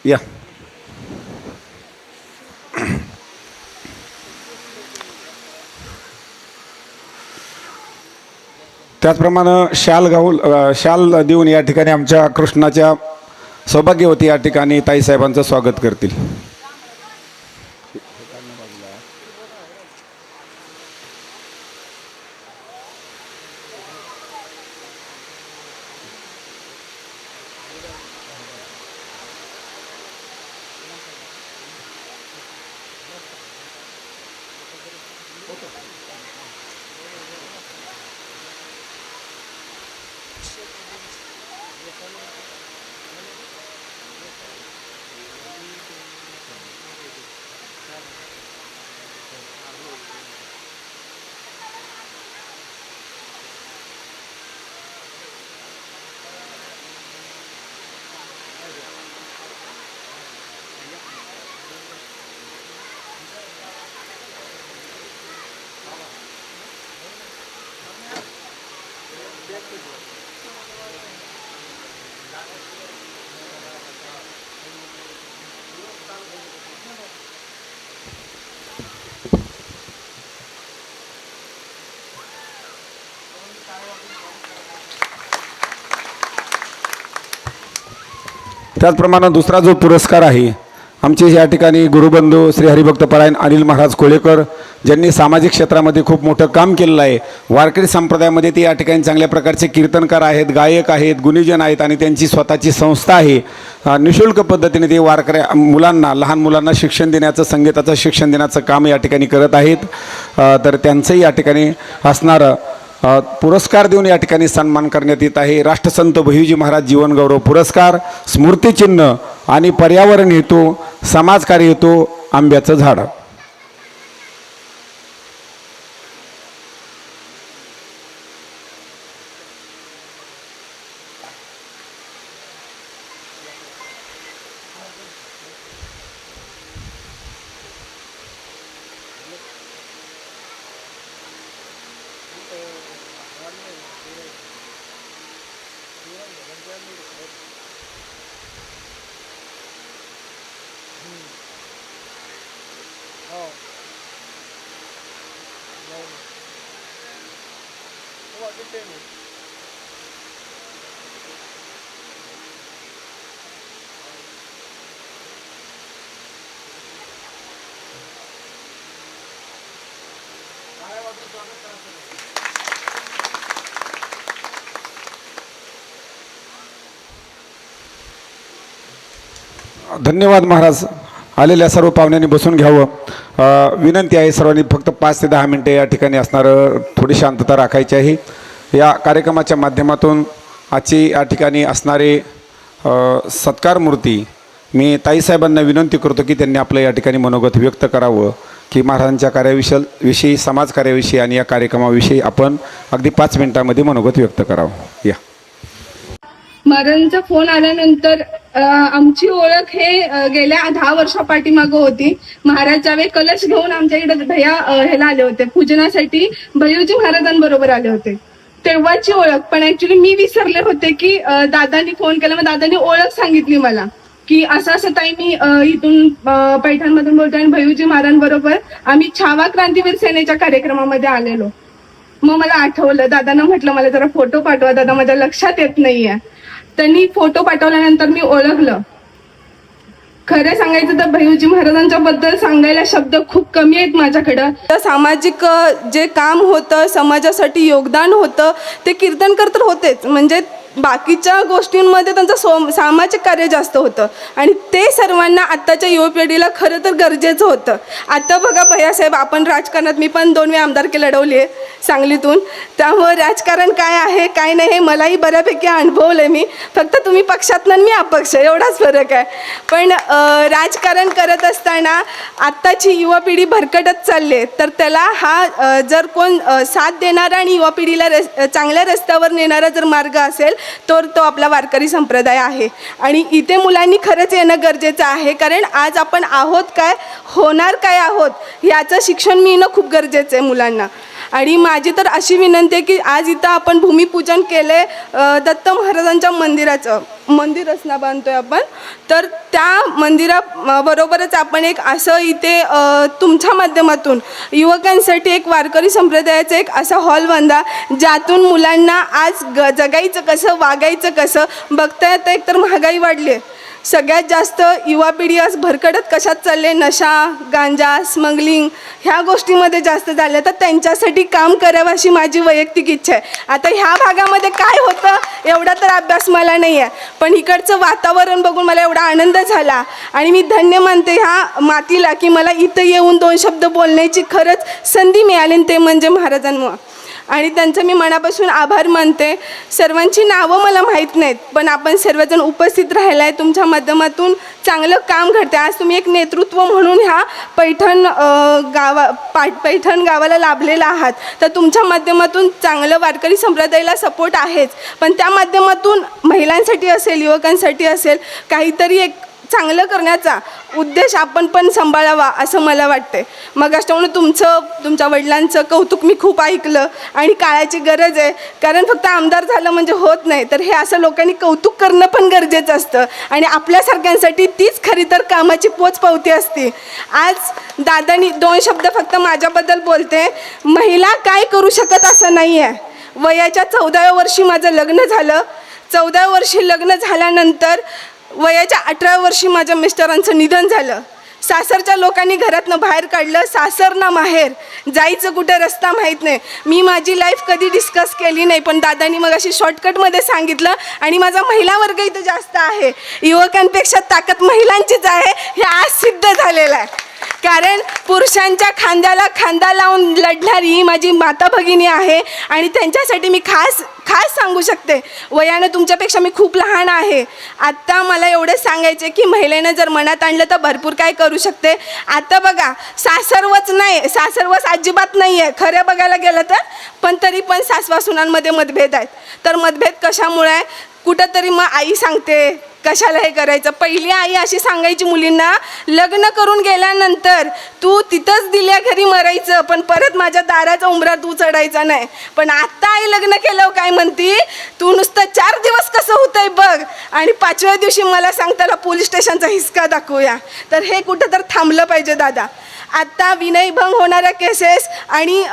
B: या. त्याचप्रमाणे शाल देऊन या ठिकाणी आमच्या कृष्णाच्या सौभाग्यवती या ठिकाणी ताईसाहेबांचं स्वागत करतील. त्याचप्रमाणे दुसरा जो पुरस्कार आहे, आमचे या ठिकाणी गुरुबंधू श्री हरिभक्तपरायण अनिल महाराज कोळेकर, ज्यांनी सामाजिक क्षेत्रामध्ये खूप मोठं काम केलेलं आहे. वारकरी संप्रदायामध्ये ते या ठिकाणी चांगल्या प्रकारचे कीर्तनकार आहेत, गायक आहेत, गुणीजन आहेत आणि त्यांची स्वतःची संस्था आहे. निशुल्क पद्धतीने ते वारकऱ्या मुलांना, लहान मुलांना शिक्षण देण्याचं, संगीताचं शिक्षण देण्याचं काम या ठिकाणी करत आहेत. तर त्यांचंही या ठिकाणी असणारं पुरस्कार देऊन या ठिकाणी सन्मान करण्यात येत आहे. राष्ट्रसंत भुईजी महाराज जीवनगौरव पुरस्कार, स्मृतिचिन्ह आणि पर्यावरण हेतू, समाजकार्य हेतू आंब्याचं झाड. धन्यवाद महाराज. आलेल्या सर्व पाहुण्यांनी बसून घ्यावं. विनंती आहे सर्वांनी फक्त 5 ते 10 मिनटे या ठिकाणी असणारं थोडी शांतता राखायची आहे. या कार्यक्रमाच्या माध्यमातून आजची या ठिकाणी असणारे सत्कार मूर्ती मी ताईसाहेबांना विनंती करतो की त्यांनी आपलं या ठिकाणी मनोगत व्यक्त करावं की महाराजांच्या कार्याविषयी, समाजकार्याविषयी आणि या कार्यक्रमाविषयी आपण अगदी 5 मिनिटांमध्ये मनोगत व्यक्त करावं. या.
C: महाराजांचा फोन आल्यानंतर आमची ओळख हे गेल्या 10 वर्षापाठीमागं होती. महाराज ज्यावेळी कलश घेऊन आमच्या इकडे भैया ह्याला आले होते पूजनासाठी, भैयूजी महाराजांबरोबर आले होते, तेव्हाची ओळख. पण ऍक्च्युली मी विसरले होते की दादांनी फोन केला, मग दादांनी ओळख सांगितली मला की असं असं ताई मी इथून पैठणमधून बोलतो आणि भैयूजी महाराजांबरोबर आम्ही छावा क्रांतीवीर सेनेच्या कार्यक्रमामध्ये आलेलो. मग मला आठवलं, दादांना म्हटलं मला जरा फोटो पाठवा दादा, माझ्या लक्षात येत नाहीये. त्यांनी फोटो पाठवल्यानंतर मी ओळखलं. खरं सांगायचं तर भैयूजी महाराजांच्या बद्दल सांगायला शब्द खूप कमी आहेत माझ्याकडं. सामाजिक जे काम होतं, समाजासाठी योगदान होतं, ते कीर्तनकर तर होतेच, म्हणजे बाकीच्या गोष्टींमध्ये त्यांचं सामाजिक कार्य जास्त होतं आणि ते सर्वांना आत्ताच्या युवा पिढीला खरं तर गरजेचं होतं. आता बघा भैयासाहेब, आपण राजकारणात, मी पण 2 वेळा आमदारकी लढवली आहे सांगलीतून, त्यामुळे राजकारण काय आहे काय नाही हे मलाही बऱ्यापैकी अनुभवलं आहे मी. फक्त तुम्ही पक्षातनं आणि मी अपक्ष, एवढाच फरक आहे. पण राजकारण करत असताना आत्ताची युवा पिढी भरकटत चालली आहे, तर त्याला हा जर कोण साथ देणारा आणि युवा पिढीला चांगल्या रस्त्यावर नेणारा जर मार्ग असेल तर तो आपला वारकरी संप्रदाय आहे. आणि इथे मुलांनी खरंच येणं गरजेचं आहे, कारण आज आपण आहोत काय, होणार काय आहोत याचं शिक्षण मिळणं खूप गरजेचं आहे मुलांना. आणि माझी तर अशी विनंती आहे की आज इथं आपण भूमिपूजन केलं आहे दत्त महाराजांच्या मंदिर रचना बांधतोय आपण, तर त्या मंदिराबरोबरच आपण एक असं इथे तुमच्या माध्यमातून युवकांसाठी एक वारकरी संप्रदायाचा एक असा हॉल बांधा, ज्यातून मुलांना आज जगायचं कसं, वागायचं कसं. बघता येतं, एक तर महागाई वाढली आहे, सगळ्यात जास्त युवा पिढी आज भरकटत कशात चालले, नशा, गांजा, स्मगलिंग ह्या गोष्टीमध्ये जास्त झाल्या, तर त्यांच्यासाठी काम करावं अशी माझी वैयक्तिक इच्छा आहे. आता ह्या भागामध्ये काय होतं एवढा तर अभ्यास मला नाही आहे, पण इकडचं वातावरण बघून मला एवढा आनंद झाला आणि मी धन्य मानते ह्या मातीला की मला इथं येऊन 2 शब्द बोलण्याची खरंच संधी मिळाली, आणि ते म्हणजे महाराजांमुळं. आणि त्यांचं मी मनापासून आभार मानते. सर्वांची नावं मला माहीत नाहीत, पण आपण सर्वजण उपस्थित राहिला आहे, तुमच्या माध्यमातून चांगलं काम घडते. आज तुम्ही एक नेतृत्व म्हणून ह्या पैठण गावाला लाभलेला आहात, तर तुमच्या माध्यमातून चांगलं वारकरी संप्रदायाला सपोर्ट आहेच, पण त्या माध्यमातून महिलांसाठी असेल, युवकांसाठी असेल, काहीतरी एक चांगलं करण्याचा उद्देश आपण पण सांभाळावा असं मला वाटते. मग म्हणून तुमच्या वडिलांचं कौतुक मी खूप ऐकलं आणि काळाची गरज आहे, कारण फक्त आमदार झालं म्हणजे होत नाही, तर हे असं लोकांनी कौतुक करणं पण गरजेचं असतं आणि आपल्यासारख्यांसाठी तीच खरी तर कामाची पोचपावती असते. आज दादानी 2 शब्द फक्त माझ्याबद्दल बोलते. महिला काय करू शकत असं नाही आहे. वयाच्या 14व्या वर्षी माझं लग्न झालं. 14व्या वर्षी लग्न झाल्यानंतर वयाच्या 18व्या वर्षी माझ्या मिस्टरांचं निधन झालं. सासरच्या लोकांनी घरातनं बाहेर काढलं. सासर ना माहेर, जायचं कुठे रस्ता माहीत नाही. मी माझी लाईफ कधी डिस्कस केली नाही, पण दादांनी मग अशी शॉर्टकटमध्ये सांगितलं. आणि माझा महिला वर्ग इथं जास्त आहे, युवकांपेक्षा ताकद महिलांचीच आहे, हे आज सिद्ध झालेलं आहे. कारण पुरुषांच्या खांद्याला खांदा लावून लढणारी माझी माता भगिनी आहे आणि त्यांच्यासाठी मी खास सांगू शकते. वयानं तुमच्यापेक्षा मी खूप लहान आहे. आत्ता मला एवढं सांगायचे की महिलेनं जर मनात आणलं तर भरपूर काय करू शकते. आता बघा, सासरवच अजिबात नाही आहे खरं बघायला गेलं तर, पण तरी पण सासवा-सुनांमध्ये मतभेद आहेत. तर मतभेद कशामुळे आहे? कुठंतरी मग आई सांगते कशाला हे करायचं. पहिली आई अशी सांगायची मुलींना, लग्न करून गेल्यानंतर तू तिथंच दिल्या घरी मरायचं, पण परत माझ्या दाराचा उंबरा तू चढायचा नाही. पण आत्ता आई लग्न केलं काय म्हणती, तू नुसतं 4 दिवस कसं होतंय बघ आणि 5व्या दिवशी मला सांग त्याला पोलीस स्टेशनचा हिसका दाखवूया. तर हे कुठं तर थांबलं पाहिजे दादा. आत्ता विनयभंग होणाऱ्या केसेस आणि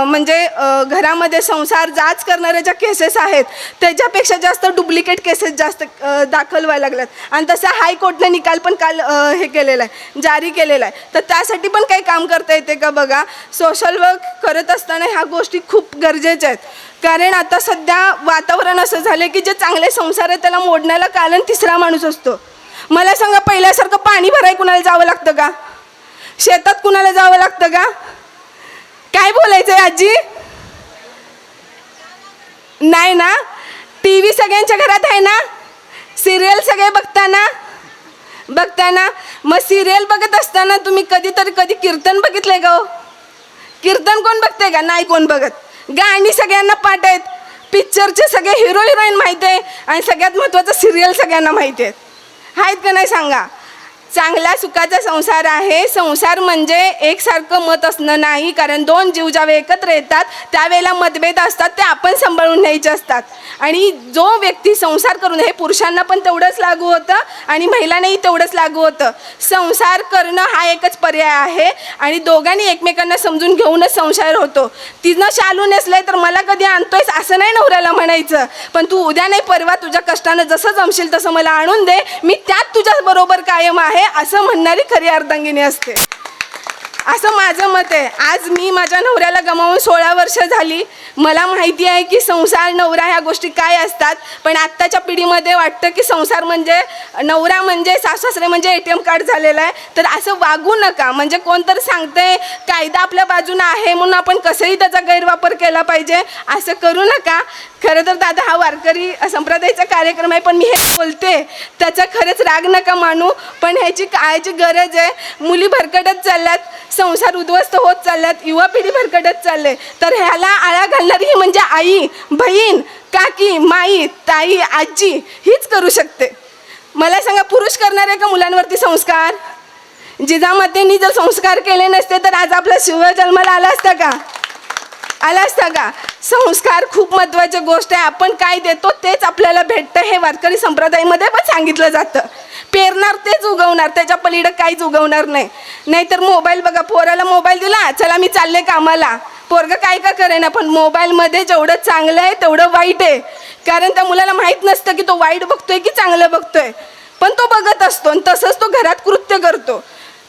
C: म्हणजे घरामध्ये संसार जाच करणाऱ्या ज्या केसेस आहेत त्याच्यापेक्षा जास्त डुप्लिकेट केसेस जास्त दाखल व्हायला लागल्यात. आणि तसा हायकोर्टने निकाल पण काल हे केलेला आहे, जारी केलेला आहे. तर त्यासाठी पण काही काम करता येते का बघा. सोशल वर्क करत असताना ह्या गोष्टी खूप गरजेच्या आहेत. कारण आता सध्या वातावरण असं झालं की जे चांगले संसार आहे त्याला मोडण्याला कारण तिसरा माणूस असतो. मला सांगा, पहिल्यासारखं पाणी भराय कुणाला जावं लागतं का? शेतात कुणाला जावं लागतं का? काय बोलायचं आहे आजी? नाही ना. TV सगळ्यांच्या घरात आहे ना. सिरियल सगळे बघताना मग सिरियल बघत असताना तुम्ही कधी कीर्तन बघितलंय का? कीर्तन कोण बघते का? नाही कोण बघत. गाणी सगळ्यांना पाठ आहेत, पिक्चरचे सगळे हिरो हिरोईन माहीत आहे आणि सगळ्यात महत्त्वाचं सिरियल सगळ्यांना माहिती आहेत का नाही सांगा. चांगला सुखाचा संसार आहे. संसार म्हणजे एकसारखं मत असणं नाही, कारण 2 जीव ज्यावेळी एकत्र येतात त्यावेळेला मतभेद असतात, ते आपण सांभाळून न्यायचे असतात. आणि जो व्यक्ती संसार करून, हे पुरुषांना पण तेवढंच लागू होतं आणि महिलांनाही तेवढंच लागू होतं. संसार करणं हा एकच पर्याय आहे आणि दोघांनी एकमेकांना समजून घेऊनच संसार होतो. तिनं शालू नेसलंय तर मला कधी आणतोयस असं नाही नवऱ्याला म्हणायचं, पण तू उद्या नाही परवा तुझ्या कष्टानं जसं जमशील तसं मला आणून दे, मी त्यात तुझ्या बरोबर कायम आहे असं म्हणणारी खरी अर्धांगिनी असते. असं माझं मत आहे. आज मी माझ्या नवऱ्याला गमावून 16 वर्ष झाली. मला माहिती आहे की संसार, नवरा ह्या गोष्टी काय असतात. पण आत्ताच्या पिढीमध्ये वाटतं की संसार म्हणजे, नवरा म्हणजे, सासू-सासरे म्हणजे ATM कार्ड झालेलं आहे. तर असं वागू नका. म्हणजे कोणतरी सांगतंय कायदा आपल्या बाजूने आहे म्हणून आपण कसंही त्याचा गैरवापर केला पाहिजे, असं करू नका. खरं तर दादा हा वारकरी संप्रदायाचा कार्यक्रम आहे, पण मी हे बोलते त्याचा खरंच राग नका मानू. पण ह्याची काळाची गरज आहे. मुली भरकटत चालल्यात, संसार उद्ध्वस्त होत चालल्यात, युवा पिढी भरकटत चालले. तर ह्याला आळा घालणारी ही म्हणजे आई, बहीण, काकी, माई, ताई, आजी हीच करू शकते. मला सांगा, पुरुष करणार आहे का मुलांवरती संस्कार? जिजामातेंनी जर संस्कार केले नसते तर आज आपला शिव जन्माला आला असता का? आला असता का? संस्कार खूप महत्त्वाची गोष्ट आहे. आपण काय देतो तेच आपल्याला भेटतं, हे वारकरी संप्रदायामध्ये पण सांगितलं जातं. पेरणार तेच उगवणार, त्याच्या पलीकडे काहीच उगवणार नाही. नाहीतर मोबाईल बघा, पोराला मोबाईल दिला, चला मी चालले कामाला, पोरगं काय का करेना. पण मोबाईलमध्ये जेवढं चांगलं आहे तेवढं वाईट आहे. कारण त्या मुलाला माहीत नसतं की तो वाईट बघतोय की चांगलं बघतोय, पण तो बघत असतो आणि तसंच तो घरात कृत्य करतो.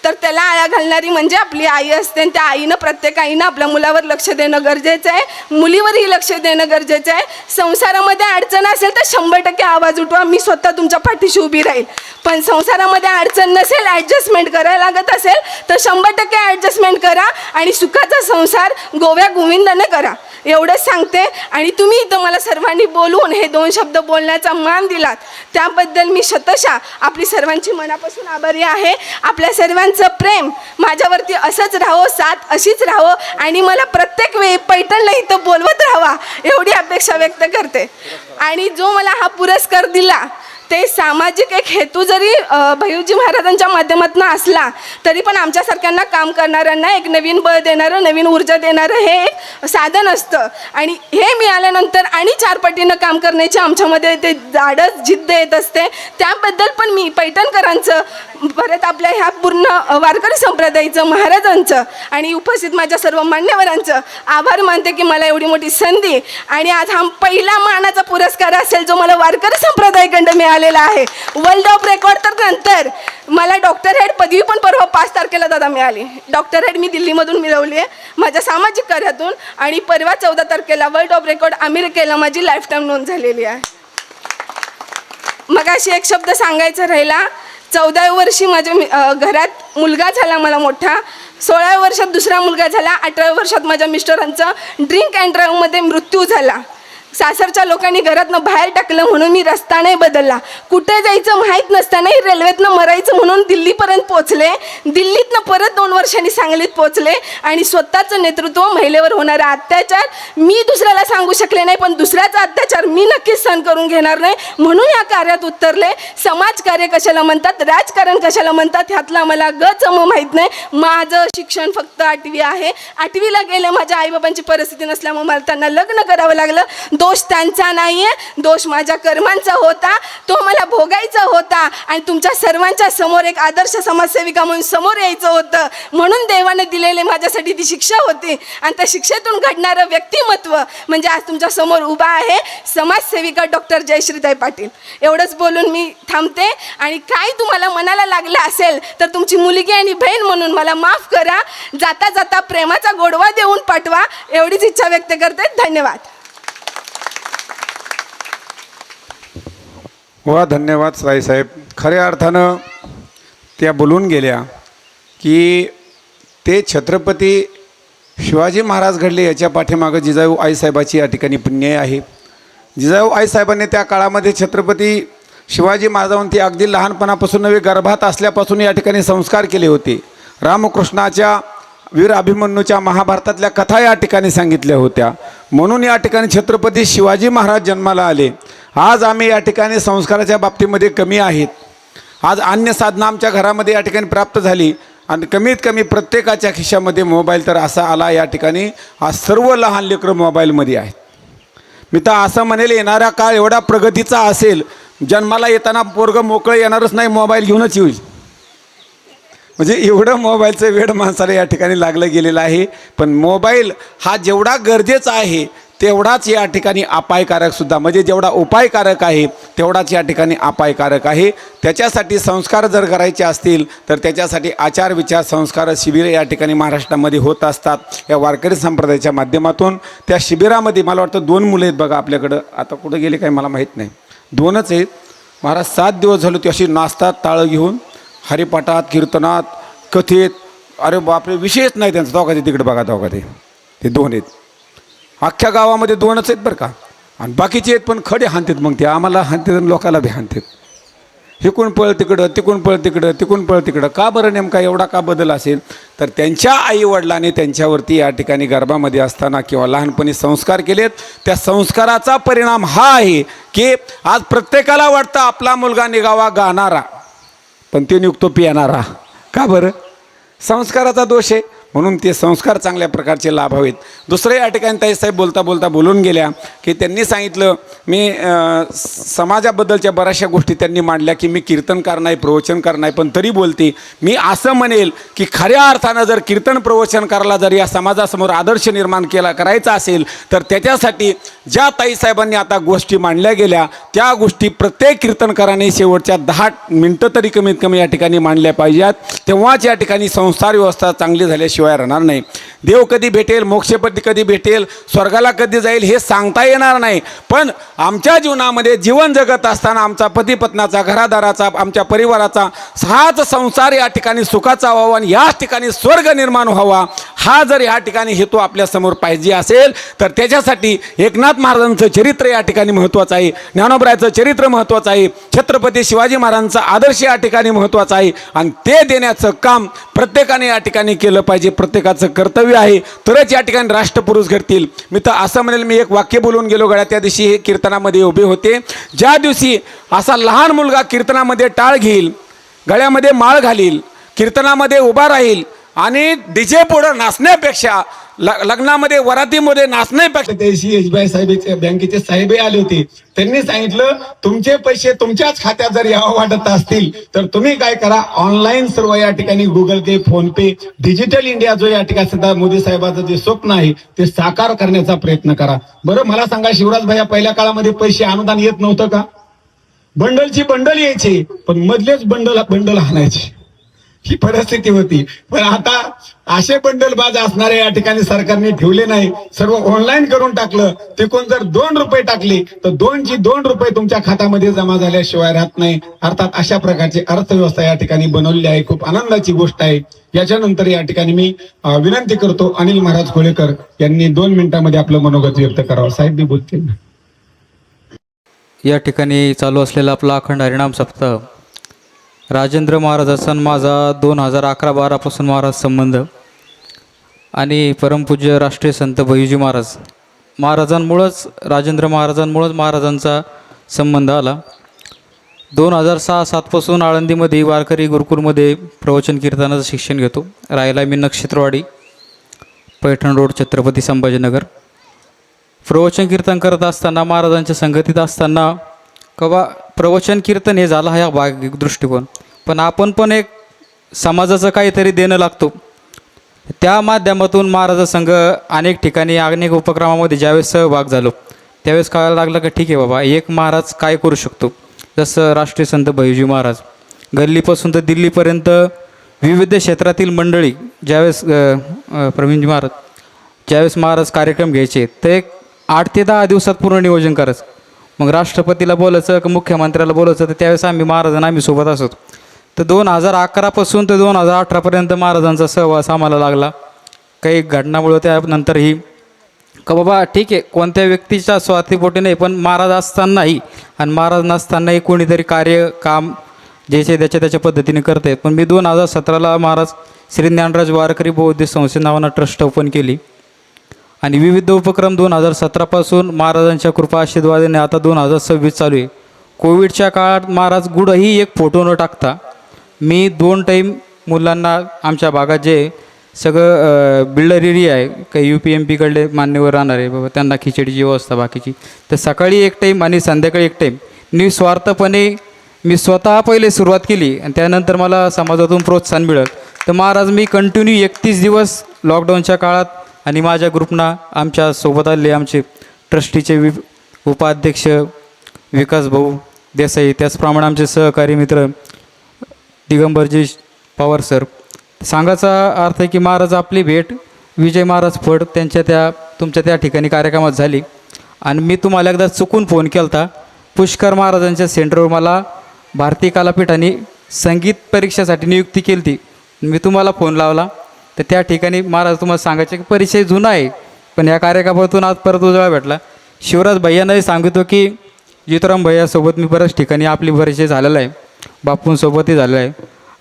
C: तर त्याला आळा घालणारी म्हणजे आपली आई असते. आणि त्या आईनं, प्रत्येक आईनं आपल्या मुलावर लक्ष देणं गरजेचं आहे, मुलीवरही लक्ष देणं गरजेचं आहे. संसारामध्ये अडचण असेल तर 100% आवाज उठवा, मी स्वतः तुमच्या पाठीशी उभी राहील. पण संसारामध्ये अडचण नसेल, ॲडजस्टमेंट करायला लागत असेल तर 100% ॲडजस्टमेंट करा आणि सुखाचा संसार गोव्या गोविंदाने करा, एवढंच सांगते. आणि तुम्ही इथं मला सर्वांनी बोलवून हे 2 शब्द बोलण्याचा मान दिलात, त्याबद्दल मी शतशः आपली सर्वांची मनापासून आभारी आहे. आपल्या सर्वांचं प्रेम माझ्यावरती असंच राहो, साथ अशीच राहो आणि मला प्रत्येक वेळी पैठणला इथं बोलवत राहावा, एवढी अपेक्षा व्यक्त करते. आणि जो मला हा पुरस्कार दिला ते सामाजिक एक हेतू जरी भैयूजी महाराजांच्या माध्यमातून असला तरी पण आमच्यासारख्यांना काम करणाऱ्यांना एक नवीन बळ देणारं, नवीन ऊर्जा देणारं हे एक साधन असतं. आणि हे मिळाल्यानंतर आणि 4 पटीनं काम करण्याची आमच्यामध्ये ते धाडस, जिद्द येत असते. त्याबद्दल पण मी पैठणकरांचं, परत आपल्या ह्या पूर्ण वारकरी संप्रदायाचं, महाराजांचं आणि उपस्थित माझ्या सर्व मान्यवरांचं आभार मानते की मला एवढी मोठी संधी आणि आज हा पहिला मानाचा पुरस्कार असेल जो मला वारकरी संप्रदायाकडं मिळालेला आहे. वर्ल्ड ऑफ रेकॉर्ड तर नंतर मला डॉक्टर हेड पदवी पण परवा 5 तारखेला दादा मिळाली. डॉक्टर हेड मी दिल्लीमधून मिळवली आहे माझ्या सामाजिक कार्यातून आणि परवा 14 तारखेला वर्ल्ड ऑफ रेकॉर्ड अमेरिकेला माझी लाईफ टाईम नोंद झालेली आहे. मग अशी एक शब्द सांगायचा राहिला, 14व्या वर्षी माझ्या घरात मुलगा झाला मला मोठा, 16व्या वर्षात दुसरा मुलगा झाला, 18व्या वर्षात माझ्या मिस्टरांचा ड्रिंक अँड ड्राईव्हमध्ये मृत्यू झाला. सासरच्या लोकांनी घरातनं बाहेर टाकलं म्हणून मी रस्ता नाही बदलला. कुठे जायचं माहीत नसतानाही रेल्वेतनं मरायचं म्हणून दिल्लीपर्यंत पोचले. दिल्लीतनं परत 2 वर्षांनी सांगलीत पोचले आणि स्वतःचं नेतृत्व, महिलेवर होणारा अत्याचार मी दुसऱ्याला सांगू शकले नाही, पण दुसऱ्याचा अत्याचार मी नक्कीच सहन करून घेणार नाही म्हणून या कार्यात उतरले. समाजकार्य कशाला म्हणतात, राजकारण कशाला म्हणतात, ह्यातला मला गचम माहीत नाही. माझं शिक्षण फक्त 8वी आहे. 8वीला गेले, माझ्या आईबाबांची परिस्थिती नसल्यामुळे मला त्यांना लग्न करावं लागलं. दोष त्यांचा नाही आहे, दोष माझ्या कर्मांचा होता, तो मला भोगायचा होता आणि तुमच्या सर्वांच्या समोर एक आदर्श समाजसेविका म्हणून समोर यायचं होतं म्हणून देवाने दिलेले माझ्यासाठी ती शिक्षा होती. आणि त्या शिक्षेतून घडणारं व्यक्तिमत्व म्हणजे आज तुमच्या समोर उभा आहे समाजसेविका डॉक्टर जयश्रीताई पाटील. एवढंच बोलून मी थांबते. आणि काय तुम्हाला मनाला लागलं असेल तर तुमची मुलगी आणि बहीण म्हणून मला माफ करा. जाता जाता प्रेमाचा गोडवा देऊन पाठवा, एवढीच इच्छा व्यक्त करते. धन्यवाद.
B: वा, धन्यवाद साईसाहेब. खऱ्या अर्थानं त्या बोलून गेल्या की ते छत्रपती शिवाजी महाराज घडले याच्या पाठीमागं जिजाऊ आईसाहेबाची या ठिकाणी पुण्य आहे. जिजाऊ आईसाहेबांनी त्या काळामध्ये छत्रपती शिवाजी महाराजांवरती अगदी लहानपणापासून नव्हे, गर्भात असल्यापासून या ठिकाणी संस्कार केले होते. रामकृष्णाच्या, वीर अभिमन्यूच्या, महाभारतातल्या कथा या ठिकाणी सांगितल्या होत्या. म्हणून या ठिकाणी छत्रपती शिवाजी महाराज जन्माला आले. आज आम्ही या ठिकाणी संस्काराच्या बाबतीमध्ये कमी आहेत. आज अन्य साधनं आमच्या घरामध्ये या ठिकाणी प्राप्त झाली आणि कमीत कमी प्रत्येकाच्या खिशामध्ये मोबाईल तर असा आला या ठिकाणी. आज सर्व लहान लेकरं मोबाईलमध्ये आहेत. मी तर असं म्हणेल, येणारा काळ एवढा प्रगतीचा असेल, जन्माला येताना पोरगं मोकळं येणारच नाही, मोबाईल घेऊनच येईल. म्हणजे एवढं मोबाईलचं वेड माणसाला या ठिकाणी लागलं गेलेलं आहे. पण मोबाईल हा जेवढा गरजेचा आहे तेवढाच या ठिकाणी अपायकारक सुद्धा, म्हणजे जेवढा उपायकारक आहे तेवढाच या ठिकाणी अपायकारक आहे. त्याच्यासाठी संस्कार जर करायचे असतील तर त्याच्यासाठी आचार विचार संस्कार शिबिरं या ठिकाणी महाराष्ट्रामध्ये होत असतात. या वारकरी संप्रदायाच्या माध्यमातून त्या शिबिरामध्ये मला वाटतं 2 मुलं आहेत बघा आपल्याकडं, आता कुठं गेले काही मला माहीत नाही, 2च आहेत. महाराज 7 दिवस झाले ते अशी नाचतात टाळं घेऊन, हरिपाठात कीर्तनात कथेत, अरे बापरे विषयच नाही त्यांचा. दोघा ते तिकडे बघा, दोघा ते 2 आहेत. अख्ख्या गावामध्ये 2च आहेत बरं का, आणि बाकीचे आहेत पण खडे हाणतात. मग ते आम्हाला हाणतात आणि लोकाला बी हाणतात. हिकून पळ तिकडं, तिकून पळ तिकडं, तिकून पळ तिकडं. का बरं नेमका एवढा का बदल असेल? तर त्यांच्या आईवडिलांनी त्यांच्यावरती या ठिकाणी गर्भामध्ये असताना किंवा लहानपणी संस्कार केलेत. त्या संस्काराचा परिणाम हा आहे की आज प्रत्येकाला वाटतं आपला मुलगा निघावा गाणारा, पण ते निघतो पिणारा. का बरं? संस्काराचा दोष आहे. म्हणून ते संस्कार चांगल्या प्रकारचे लाभावेत. दुसरं या ठिकाणी ताईसाहेब बोलता बोलता बोलून गेल्या की त्यांनी सांगितलं, मी समाजाबद्दलच्या बऱ्याचशा गोष्टी त्यांनी मांडल्या की मी कीर्तनकार नाही, प्रवचनकार नाही, पण तरी बोलते. मी असं म्हणेल की खऱ्या अर्थानं जर कीर्तन प्रवचनकाराला जर या समाजासमोर आदर्श निर्माण करायचा असेल तर त्याच्यासाठी ज्या ताईसाहेबांनी आता गोष्टी मांडल्या गेल्या त्या गोष्टी प्रत्येक कीर्तनकाराने शेवटच्या 10 मिनटं तरी कमीत कमी या ठिकाणी मांडल्या पाहिजेत. तेव्हाच या ठिकाणी संसार व्यवस्था चांगली झाल्याशिवाय राहणार नाही. देव कधी भेटेल, मोक्षपती कधी भेटेल, स्वर्गाला कधी जाईल हे सांगता येणार नाही. पण आमच्या जीवनामध्ये जीवन जगत असताना आमचा पतीपत्नाचा, घरादाराचा, आमच्या परिवाराचा हाच संसार या ठिकाणी सुखाचा व्हावा आणि याच ठिकाणी स्वर्ग निर्माण व्हावा, हा जर या ठिकाणी हेतू आपल्यासमोर पाहिजे असेल तर त्याच्यासाठी एकनाथ महाराजांचं चरित्र या ठिकाणी महत्त्वाचं आहे, ज्ञानोबरायचं चरित्र महत्त्वाचं आहे, छत्रपती शिवाजी महाराजांचा आदर्श या ठिकाणी महत्त्वाचा आहे. आणि ते देण्याचं काम प्रत्येकाने या ठिकाणी केलं पाहिजे. प्रत्येकाचं कर्तव्य आहे, तरच या ठिकाणी राष्ट्रपुरुष घडतील. मी तर असं म्हणेल, मी एक वाक्य बोलून गेलो गड्या त्या दिवशी हे कीर्तनामध्ये उभे होते. ज्या दिवशी असा लहान मुलगा कीर्तनामध्ये टाळ घेईल, गळ्यामध्ये माळ घालील, कीर्तनामध्ये उभा राहील आणि डीजे पुढं नाचण्यापेक्षा लग्नामध्ये वरातीमध्ये नाचण्यापेक्षा,
D: त्याशी एसबीआय साहेब बँकेचे साहेब आले होते. त्यांनी सांगितलं तुमचे पैसे तुमच्याच खात्यात जर यावं वाटत असतील तर तुम्ही काय करा, ऑनलाईन सर्व या ठिकाणी गुगल पे, फोन पे, डिजिटल इंडिया जो या ठिकाणी सध्या मोदी साहेबांचं जे स्वप्न आहे ते साकार करण्याचा प्रयत्न करा. बरं मला सांगा शिवराज भैया, पहिल्या काळामध्ये पैसे अनुदान येत नव्हतं का? बंडलची बंडल यायचे पण मधलेच बंडल आणायचे, ही परिस्थिती होती. पण आता असे बंडलबाज असणारे या ठिकाणी सरकारने ठेवले नाही, सर्व ऑनलाईन करून टाकलं. ते कोण जर 2 रुपये टाकले तर 2 रुपये तुमच्या खात्यामध्ये जमा झाल्याशिवाय राहत नाही. अर्थात अशा प्रकारची अर्थव्यवस्था या ठिकाणी बनवली आहे. खूप आनंदाची गोष्ट आहे. याच्यानंतर या ठिकाणी मी विनंती करतो अनिल महाराज कोळेकर यांनी 2 मिनिटांमध्ये आपलं मनोगत व्यक्त करावं. साहेब मी बोलतील.
E: या ठिकाणी चालू असलेला आपला अखंड हरिनाम सप्ताह, राजेंद्र महाराजांचा माझा 2011-12 पासून महाराज संबंध आणि परमपूज्य राष्ट्रीय संत भैय्यूजी महाराजांमुळंच, राजेंद्र महाराजांमुळंच महाराजांचा संबंध आला. 2006-07 पासून आळंदीमध्ये वारकरी गुरुकुलमध्ये प्रवचन कीर्तनाचं शिक्षण घेतो. राहायला मी नक्षत्रवाडी, पैठण रोड, छत्रपती संभाजीनगर. प्रवचन कीर्तन करत असताना, महाराजांच्या संगतीत असताना कवा प्रवचन कीर्तन हे झालं हा भाग दृष्टिकोन, पण आपण पण एक समाजाचं काहीतरी देणं लागतो. त्या माध्यमातून महाराजासंघ अनेक ठिकाणी अनेक उपक्रमामध्ये ज्यावेळेस सहभाग झालो त्यावेळेस कळायला लागलं की ठीक आहे बाबा, एक महाराज काय करू शकतो. जसं राष्ट्रीय संत भैय्यूजी महाराज, गल्लीपासून तर दिल्लीपर्यंत विविध क्षेत्रातील मंडळी ज्यावेळेस प्रवीणजी महाराज ज्यावेळेस महाराज कार्यक्रम घ्यायचे तर एक 8 ते 10 दिवसात पूर्ण नियोजन करायचं. मग राष्ट्रपतीला बोलायचं की मुख्यमंत्र्याला बोलायचं, तर त्यावेळेस आम्ही सोबत असतो. तर 2011 पासून ते 2018पर्यंत महाराजांचा सहवास आम्हाला लागला. काही घटनामुळं त्यानंतरही का बाबा ठीक आहे, कोणत्या व्यक्तीच्या स्वार्थीपोटी नाही, पण महाराज असतानाही आणि महाराज नसतानाही कोणीतरी काम ज्याचे त्याच्या पद्धतीने करता येत. पण मी 2017ला महाराज श्री ज्ञानराज वारकरी बौद्ध संस्थे नावानं ट्रस्ट ओपन केली आणि विविध उपक्रम 2017 पासून महाराजांच्या कृपा आशीर्वादाने आता 2026 चालू आहे. कोविडच्या काळात महाराज गुडही एक फोटो न टाकता मी 2 टाईम मुलांना आमच्या भागात जे सगळं बिल्डर एरिया आहे, काही UPMPकडले मान्यवर राहणार आहे बाबा, त्यांना खिचडीची व्यवस्था बाकीची, तर सकाळी 1 टाईम आणि संध्याकाळी 1 टाईम निस्वार्थपणे मी स्वतः पहिले सुरुवात केली आणि त्यानंतर मला समाजातून प्रोत्साहन मिळालं. तर महाराज मी कंटिन्यू 31 दिवस लॉकडाऊनच्या काळात आणि माझ्या ग्रुपना आमच्या सोबत आलेले आमचे ट्रस्टीचे उपाध्यक्ष विकास भाऊ देसाई, त्याचप्रमाणे आमचे सहकारी मित्र दिगंबरजी पवार सर. सांगायचा अर्थ आहे की महाराज आपली भेट विजय महाराज फड तुमच्या त्या ठिकाणी कार्यक्रमात झाली आणि मी तुम्हाला एकदा चुकून फोन केला होता. पुष्कर महाराजांच्या सेंटरवर मला भारतीय कलापीठाने संगीत परीक्षेसाठी नियुक्ती केली होती. मी तुम्हाला फोन लावला तर त्या ठिकाणी महाराज तुम्हाला सांगायचे की परिचय जुना आहे, पण या कार्यक्रमातून आज परत उजळा भेटला. शिवराज भैयांनाही सांगतो की जितराम भैयासोबत मी बऱ्याच ठिकाणी आपली परिचय झालेला आहे, बापूंसोबतही झालेला आहे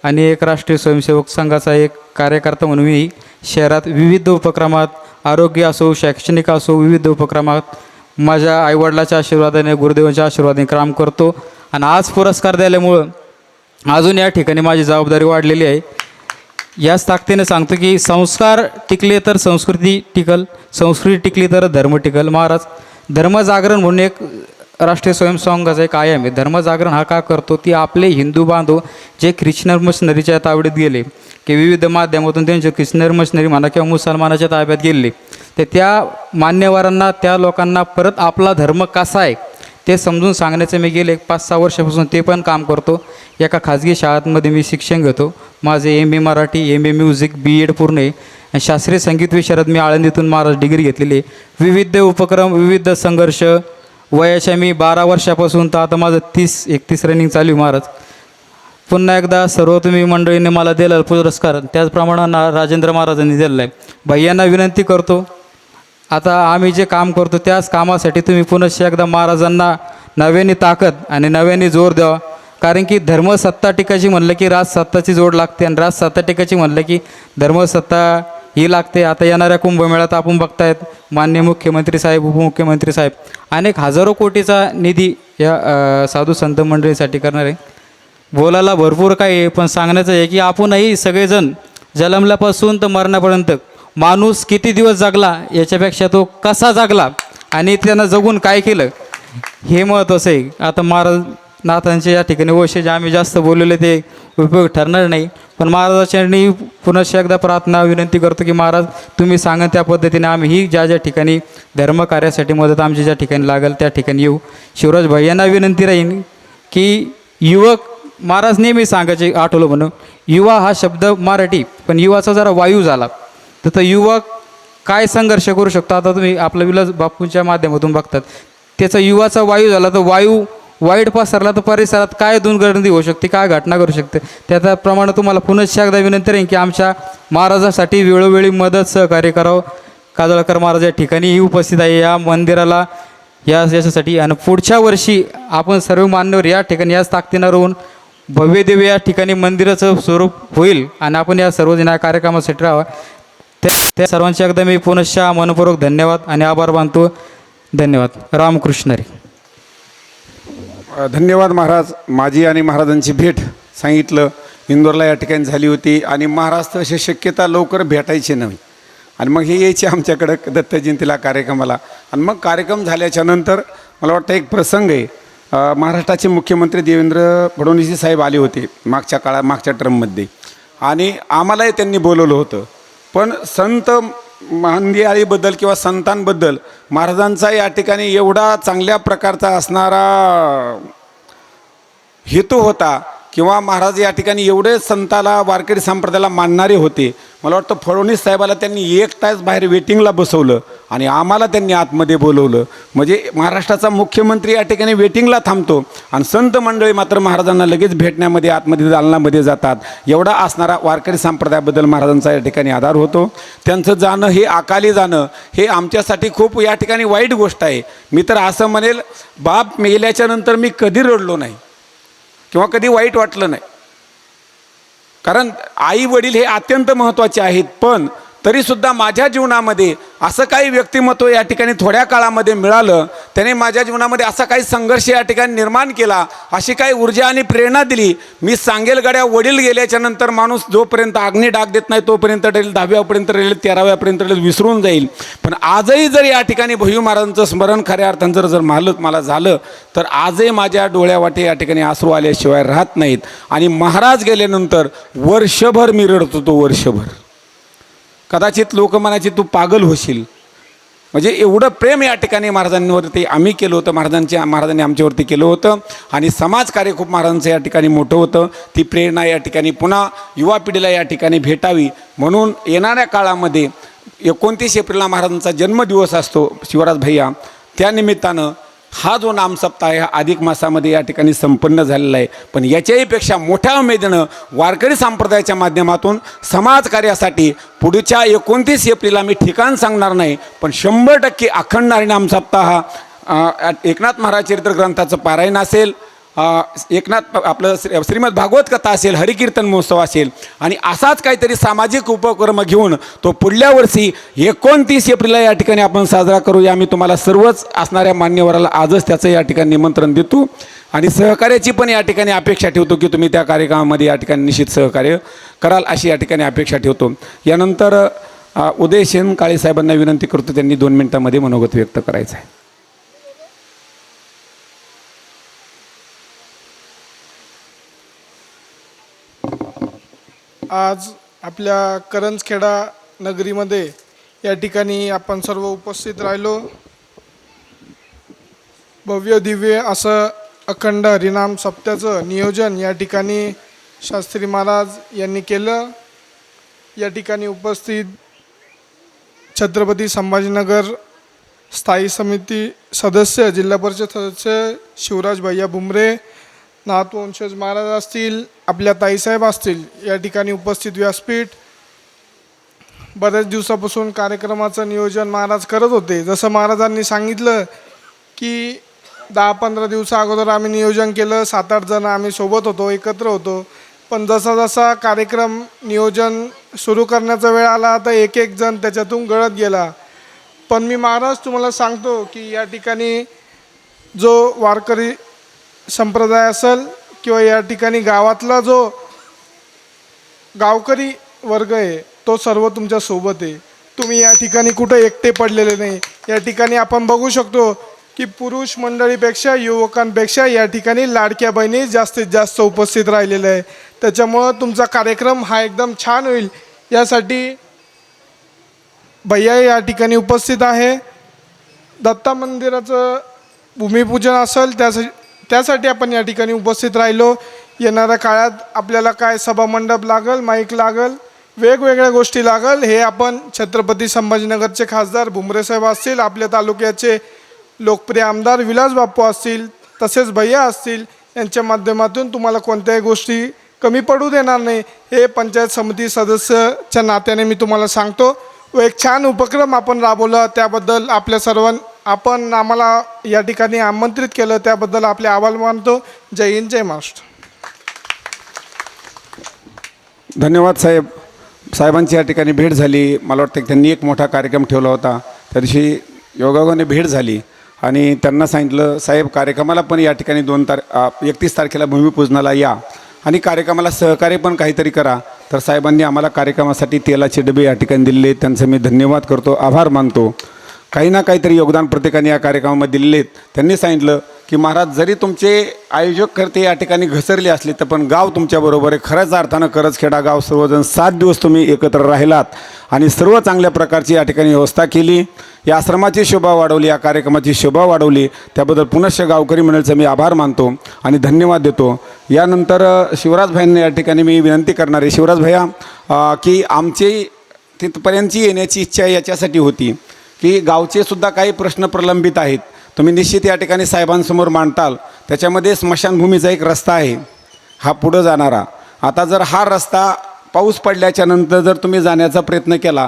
E: आणि एक राष्ट्रीय स्वयंसेवक संघाचा एक कार्यकर्ता म्हणून मी शहरात विविध उपक्रमात, आरोग्य असो शैक्षणिक असो, विविध उपक्रमात माझ्या आईवडिलाच्या आशीर्वादाने गुरुदेवांच्या आशीर्वादाने काम करतो. आणि आज पुरस्कार दिल्यामुळं अजून या ठिकाणी माझी जबाबदारी वाढलेली आहे. याच ताकदीने सांगतो की संस्कार टिकले तर संस्कृती टिकल, संस्कृती टिकली तर धर्म टिकल. महाराज धर्मजागरण म्हणून एक राष्ट्रीय स्वयंसेवकाचा एक आयाम आहे. धर्मजागरण हा का करतो ती आपले हिंदू बांधव जे ख्रिश्चन मशनरीच्या तावडीत गेले की विविध माध्यमातून त्यांचे ख्रिश्चन मशनरी म्हणा किंवा मुसलमानाच्या ताब्यात गेले, तर त्या मान्यवरांना त्या लोकांना परत आपला धर्म कसा आहे ते समजून सांगण्याचं मी गेले 5-6 वर्षापासून ते पण काम करतो. एका खाजगी शाळांमध्ये मी शिक्षण घेतो. माझे MA Marathi, MA music, BEd पूर्ण आहे आणि शास्त्रीय संगीत विषयात मी आळंदीतून महाराज डिग्री घेतलेली आहे. विविध उपक्रम, विविध संघर्ष, वयाच्या मी 12 वर्षापासून तर आता माझं 30-31 रनिंग चालू आहे. महाराज पुन्हा एकदा सर्व तुम्ही मंडळीने मला दिलेला पुरस्कार त्याचप्रमाणे राजेंद्र महाराजांनी दिलेला आहे. भैयांना विनंती करतो आता आम्ही जे काम करतो त्याच कामासाठी तुम्ही पुनश्च एकदा महाराजांना नव्याने ताकद आणि नव्याने जोर द्यावा. कारण की धर्मसत्ता टिकायची म्हणलं की राजसत्ताची जोड लागते आणि राजसत्ता टिकायची म्हणलं की धर्मसत्ता ही लागते. आता येणाऱ्या कुंभमेळ्यात आपण बघतायत माननीय मुख्यमंत्री साहेब, उपमुख्यमंत्री साहेब अनेक हजारो कोटीचा निधी या साधू संत मंडळीसाठी करणार आहे. बोलायला भरपूर काही आहे, पण सांगण्याचं आहे की आपणही सगळेजण जन्मल्यापासून तर मरण्यापर्यंत माणूस किती दिवस जगला याच्यापेक्षा तो कसा जगला आणि त्यानं जगून काय केलं हे महत्त्वाचं आहे. आता महाराज नाथांचे या ठिकाणी वैशिष्ट्य आम्ही जास्त बोललेले ते उपयोग ठरणार नाही, पण महाराजांनी पुनश्च एकदा प्रार्थना विनंती करतो की महाराज तुम्ही सांगा त्या पद्धतीने आम्हीही ज्या ठिकाणी धर्मकार्यासाठी मदत आमची ज्या ठिकाणी लागेल त्या ठिकाणी येऊ. शिवराज भैयांना विनंती राहील की युवक महाराज नेहमी सांगायचे आठवलं म्हणून युवा हा शब्द मराठी पण युवाचा जरा वायू झाला तर युवक काय संघर्ष करू शकतो. आता तुम्ही आपलं विलास बापूंच्या माध्यमातून बघतात त्याचा युवाचा वायू झाला तर वायू वाईट पसरला तर परिसरात काय दुर्गंधी होऊ शकते, काय घटना करू शकते. त्याप्रमाणे तुम्हाला पुनश्च एकदा विनंती राहील की आमच्या महाराजासाठी वेळोवेळी मदत सहकार्य करावं. काजळकर महाराज या ठिकाणीही उपस्थित आहे या मंदिराला याच्यासाठी आणि पुढच्या वर्षी आपण सर्व मान्यवर या ठिकाणी याच ताकदीनं राहून भव्यदेवी या ठिकाणी मंदिराचं स्वरूप होईल आणि आपण या सर्वजण या कार्यक्रमासाठी राहावं. त्या सर्वांचे एकदा मी पुनश्च मनपूर्वक धन्यवाद आणि आभार मानतो. धन्यवाद. रामकृष्ण हरी.
B: धन्यवाद महाराज. माझी आणि महाराजांची भेट सांगितलं इंदोरला या ठिकाणी झाली होती आणि महाराज तर अशी शक्यता लवकर भेटायची नाही आणि मग हे यायचे आमच्याकडं दत्त जयंतीला कार्यक्रमाला आणि मग कार्यक्रम झाल्याच्या नंतर मला वाटतं एक प्रसंग आहे. महाराष्ट्राचे मुख्यमंत्री देवेंद्र फडणवीस साहेब आले होते मागच्या टर्ममध्ये आणि आम्हालाही त्यांनी बोलवलं होतं. पण संत मांदियाळीबद्दल किंवा संतांबद्दल महाराजांचा या ठिकाणी एवढा चांगल्या प्रकारचा असणारा हेतू होता किंवा महाराज या ठिकाणी एवढे संताला वारकरी संप्रदायाला मानणारे होते. मला वाटतं फडणवीस साहेबाला त्यांनी 1 तास बाहेर वेटिंगला बसवलं आणि आम्हाला त्यांनी आतमध्ये बोलवलं. म्हणजे महाराष्ट्राचा मुख्यमंत्री या ठिकाणी वेटिंगला थांबतो आणि संत मंडळी मात्र महाराजांना लगेच भेटण्यामध्ये आतमध्ये दालनामध्ये जातात. एवढा असणारा वारकरी संप्रदायाबद्दल महाराजांचा या ठिकाणी आधार होतो. त्यांचं जाणं हे अकाली जाणं हे आमच्यासाठी खूप या ठिकाणी वाईट गोष्ट आहे. मी तर असं म्हणेल बाप मेल्याच्या नंतर मी कधी रडलो नाही किंवा कधी वाईट वाटलं नाही. कारण आई वडील हे अत्यंत महत्त्वाचे आहेत, पण तरीसुद्धा माझ्या जीवनामध्ये असं काही व्यक्तिमत्व या ठिकाणी थोड्या काळामध्ये मिळालं, त्याने माझ्या जीवनामध्ये असा काही संघर्ष या ठिकाणी निर्माण केला, अशी काही ऊर्जा आणि प्रेरणा दिली. मी सांगेल गड्या वडील गेल्याच्या नंतर माणूस जोपर्यंत अग्नी डाग देत नाही तोपर्यंत राहील, 10व्यापर्यंत राहील, 13व्यापर्यंत राहील, विसरून जाईल. पण आजही जर या ठिकाणी भैयू महाराजांचं स्मरण खऱ्या अर्थानं जर मला झालं तर आजही माझ्या डोळ्यावाटे या ठिकाणी अश्रू आल्याशिवाय राहत नाहीत. आणि महाराज गेल्यानंतर वर्षभर मी रडत होतो. वर्षभर कदाचित लोक म्हणायचे तू पागल होशील. म्हणजे एवढं प्रेम या ठिकाणी महाराजांवरती आम्ही केलं होतं, महाराजांनी आमच्यावरती केलं होतं. आणि समाजकार्य खूप महाराजांचं या ठिकाणी मोठं होतं. ती प्रेरणा या ठिकाणी पुन्हा युवा पिढीला या ठिकाणी भेटावी म्हणून येणाऱ्या काळामध्ये 29 एप्रिलला महाराजांचा जन्मदिवस असतो शिवराज भैया, त्यानिमित्तानं हा जो नामसप्ताह आहे हा अधिक मासामध्ये या ठिकाणी संपन्न झालेला आहे. पण याच्याहीपेक्षा मोठ्या उमेदीनं वारकरी संप्रदायाच्या माध्यमातून समाजकार्यासाठी पुढच्या 29 एप्रिलला मी ठिकाण सांगणार नाही, पण 100% अखंड हरिनाम सप्ताह एकनाथ महाराज चरित्र ग्रंथाचं पारायण असेल, एकनाथ आपलं श्रीमद भागवत कथा असेल, हरिकीर्तन महोत्सव असेल आणि असाच काहीतरी सामाजिक उपक्रम घेऊन तो पुढल्या वर्षी 29 एप्रिलला या ठिकाणी आपण साजरा करूया. आम्ही तुम्हाला सर्वच असणाऱ्या मान्यवराला आजच त्याचं या ठिकाणी निमंत्रण देतो आणि सहकार्याची पण या ठिकाणी अपेक्षा ठेवतो की तुम्ही त्या कार्यक्रमामध्ये या ठिकाणी निश्चित सहकार्य कराल अशी या ठिकाणी अपेक्षा ठेवतो. यानंतर उदय शेन काळे साहेबांना विनंती करतो, त्यांनी 2 मिनिटांमध्ये मनोगत व्यक्त करायचं आहे.
F: आज आपल्या करंजखेडा नगरीमध्ये या ठिकाणी आपण सर्व उपस्थित राहिलो. भव्य दिव्य असं अखंड हरिनाम सप्त्याचं नियोजन या ठिकाणी शास्त्री महाराज यांनी केलं. या ठिकाणी उपस्थित छत्रपती संभाजीनगर स्थायी समिती सदस्य, जिल्हा परिषद सदस्य शिवराज भैया बुमरे, नाथवंशज महाराज असतील, आपल्या ताईसाहेब असतील, या ठिकाणी उपस्थित व्यासपीठ. बऱ्याच दिवसापासून कार्यक्रमाचं नियोजन महाराज करत होते. जसं महाराजांनी सांगितलं की 10-15 दिवसा अगोदर आम्ही नियोजन केलं, 7-8 जण आम्ही सोबत होतो, एकत्र होतो. पण जसा जसा कार्यक्रम नियोजन सुरू करण्याचा वेळ आला तर एक जण त्याच्यातून गळत गेला. पण मी महाराज तुम्हाला सांगतो की या ठिकाणी जो वारकरी संप्रदाय असेल किंवा या ठिकाणी गावातला जो गावकरी वर्ग आहे तो सर्व तुमच्या सोबत आहे. तुम्ही या ठिकाणी कुठं एकटे पडलेले नाही. या ठिकाणी आपण बघू शकतो की पुरुष मंडळीपेक्षा युवकांपेक्षा या ठिकाणी लाडक्या बहिणी जास्तीत जास्त उपस्थित राहिलेल्या आहे. त्याच्यामुळं तुमचा कार्यक्रम हा एकदम छान होईल यासाठी भैया या ठिकाणी उपस्थित आहे. दत्ता मंदिराचं भूमिपूजन असेल त्यासाठी आपण या ठिकाणी उपस्थित राहिलो. येणाऱ्या काळात आपल्याला काय सभामंडप लागल, माईक लागल, वेगवेगळ्या गोष्टी लागल, हे आपण छत्रपती संभाजीनगरचे खासदार भुमरे साहेब असतील, आपल्या तालुक्याचे लोकप्रिय आमदार विलास बाप्पू असतील, तसेच भैया असतील, यांच्या माध्यमातून तुम्हाला कोणत्याही गोष्टी कमी पडू देणार नाही हे पंचायत समिती सदस्याच्या नात्याने मी तुम्हाला सांगतो. व एक छान उपक्रम आपण राबवला त्याबद्दल आपण आम्हाला या ठिकाणी आमंत्रित केलं त्याबद्दल आपले आभार मानतो. जय हिंद, जय महाराष्ट्र.
B: धन्यवाद साहेब. साहेबांची या ठिकाणी भेट झाली. मला वाटतं की त्यांनी एक मोठा कार्यक्रम ठेवला होता, त्या दिवशी योगायोगाने भेट झाली आणि त्यांना सांगितलं साहेब कार्यक्रमाला पण या ठिकाणी 31 तारखेला भूमिपूजनाला या आणि कार्यक्रमाला सहकार्य पण काहीतरी करा. तर साहेबांनी आम्हाला कार्यक्रमासाठी तेलाचे डबे या ठिकाणी दिलेले, त्यांचं मी धन्यवाद करतो, आभार मानतो. काही ना काहीतरी योगदान प्रत्येकाने या कार्यक्रमामध्ये दिलेले आहेत. त्यांनी सांगितलं की महाराज जरी तुमचे आयोजक करते या ठिकाणी घसरले असले तर पण गाव तुमच्याबरोबर आहे. खऱ्याच अर्थानं करजखेडा गाव सर्वजण 7 दिवस तुम्ही एकत्र राहिलात आणि सर्व चांगल्या प्रकारची या ठिकाणी व्यवस्था केली. या आश्रमाची शोभा वाढवली, या कार्यक्रमाची शोभा वाढवली, त्याबद्दल पुनश्च गावकरी मंडळीचं मी आभार मानतो आणि धन्यवाद देतो. यानंतर शिवराज भाईंना या ठिकाणी मी विनंती करणार आहे. शिवराज भैया की आमची तिथपर्यंतची येण्याची इच्छा याच्यासाठी होती की गावचे सुद्धा काही प्रश्न प्रलंबित आहेत, तुम्ही निश्चित या ठिकाणी साहेबांसमोर मांडताल. त्याच्यामध्ये स्मशानभूमीचा एक रस्ता आहे हा पुढं जाणारा. आता जर हा रस्ता पाऊस पडल्याच्या नंतर जर तुम्ही जाण्याचा प्रयत्न केला,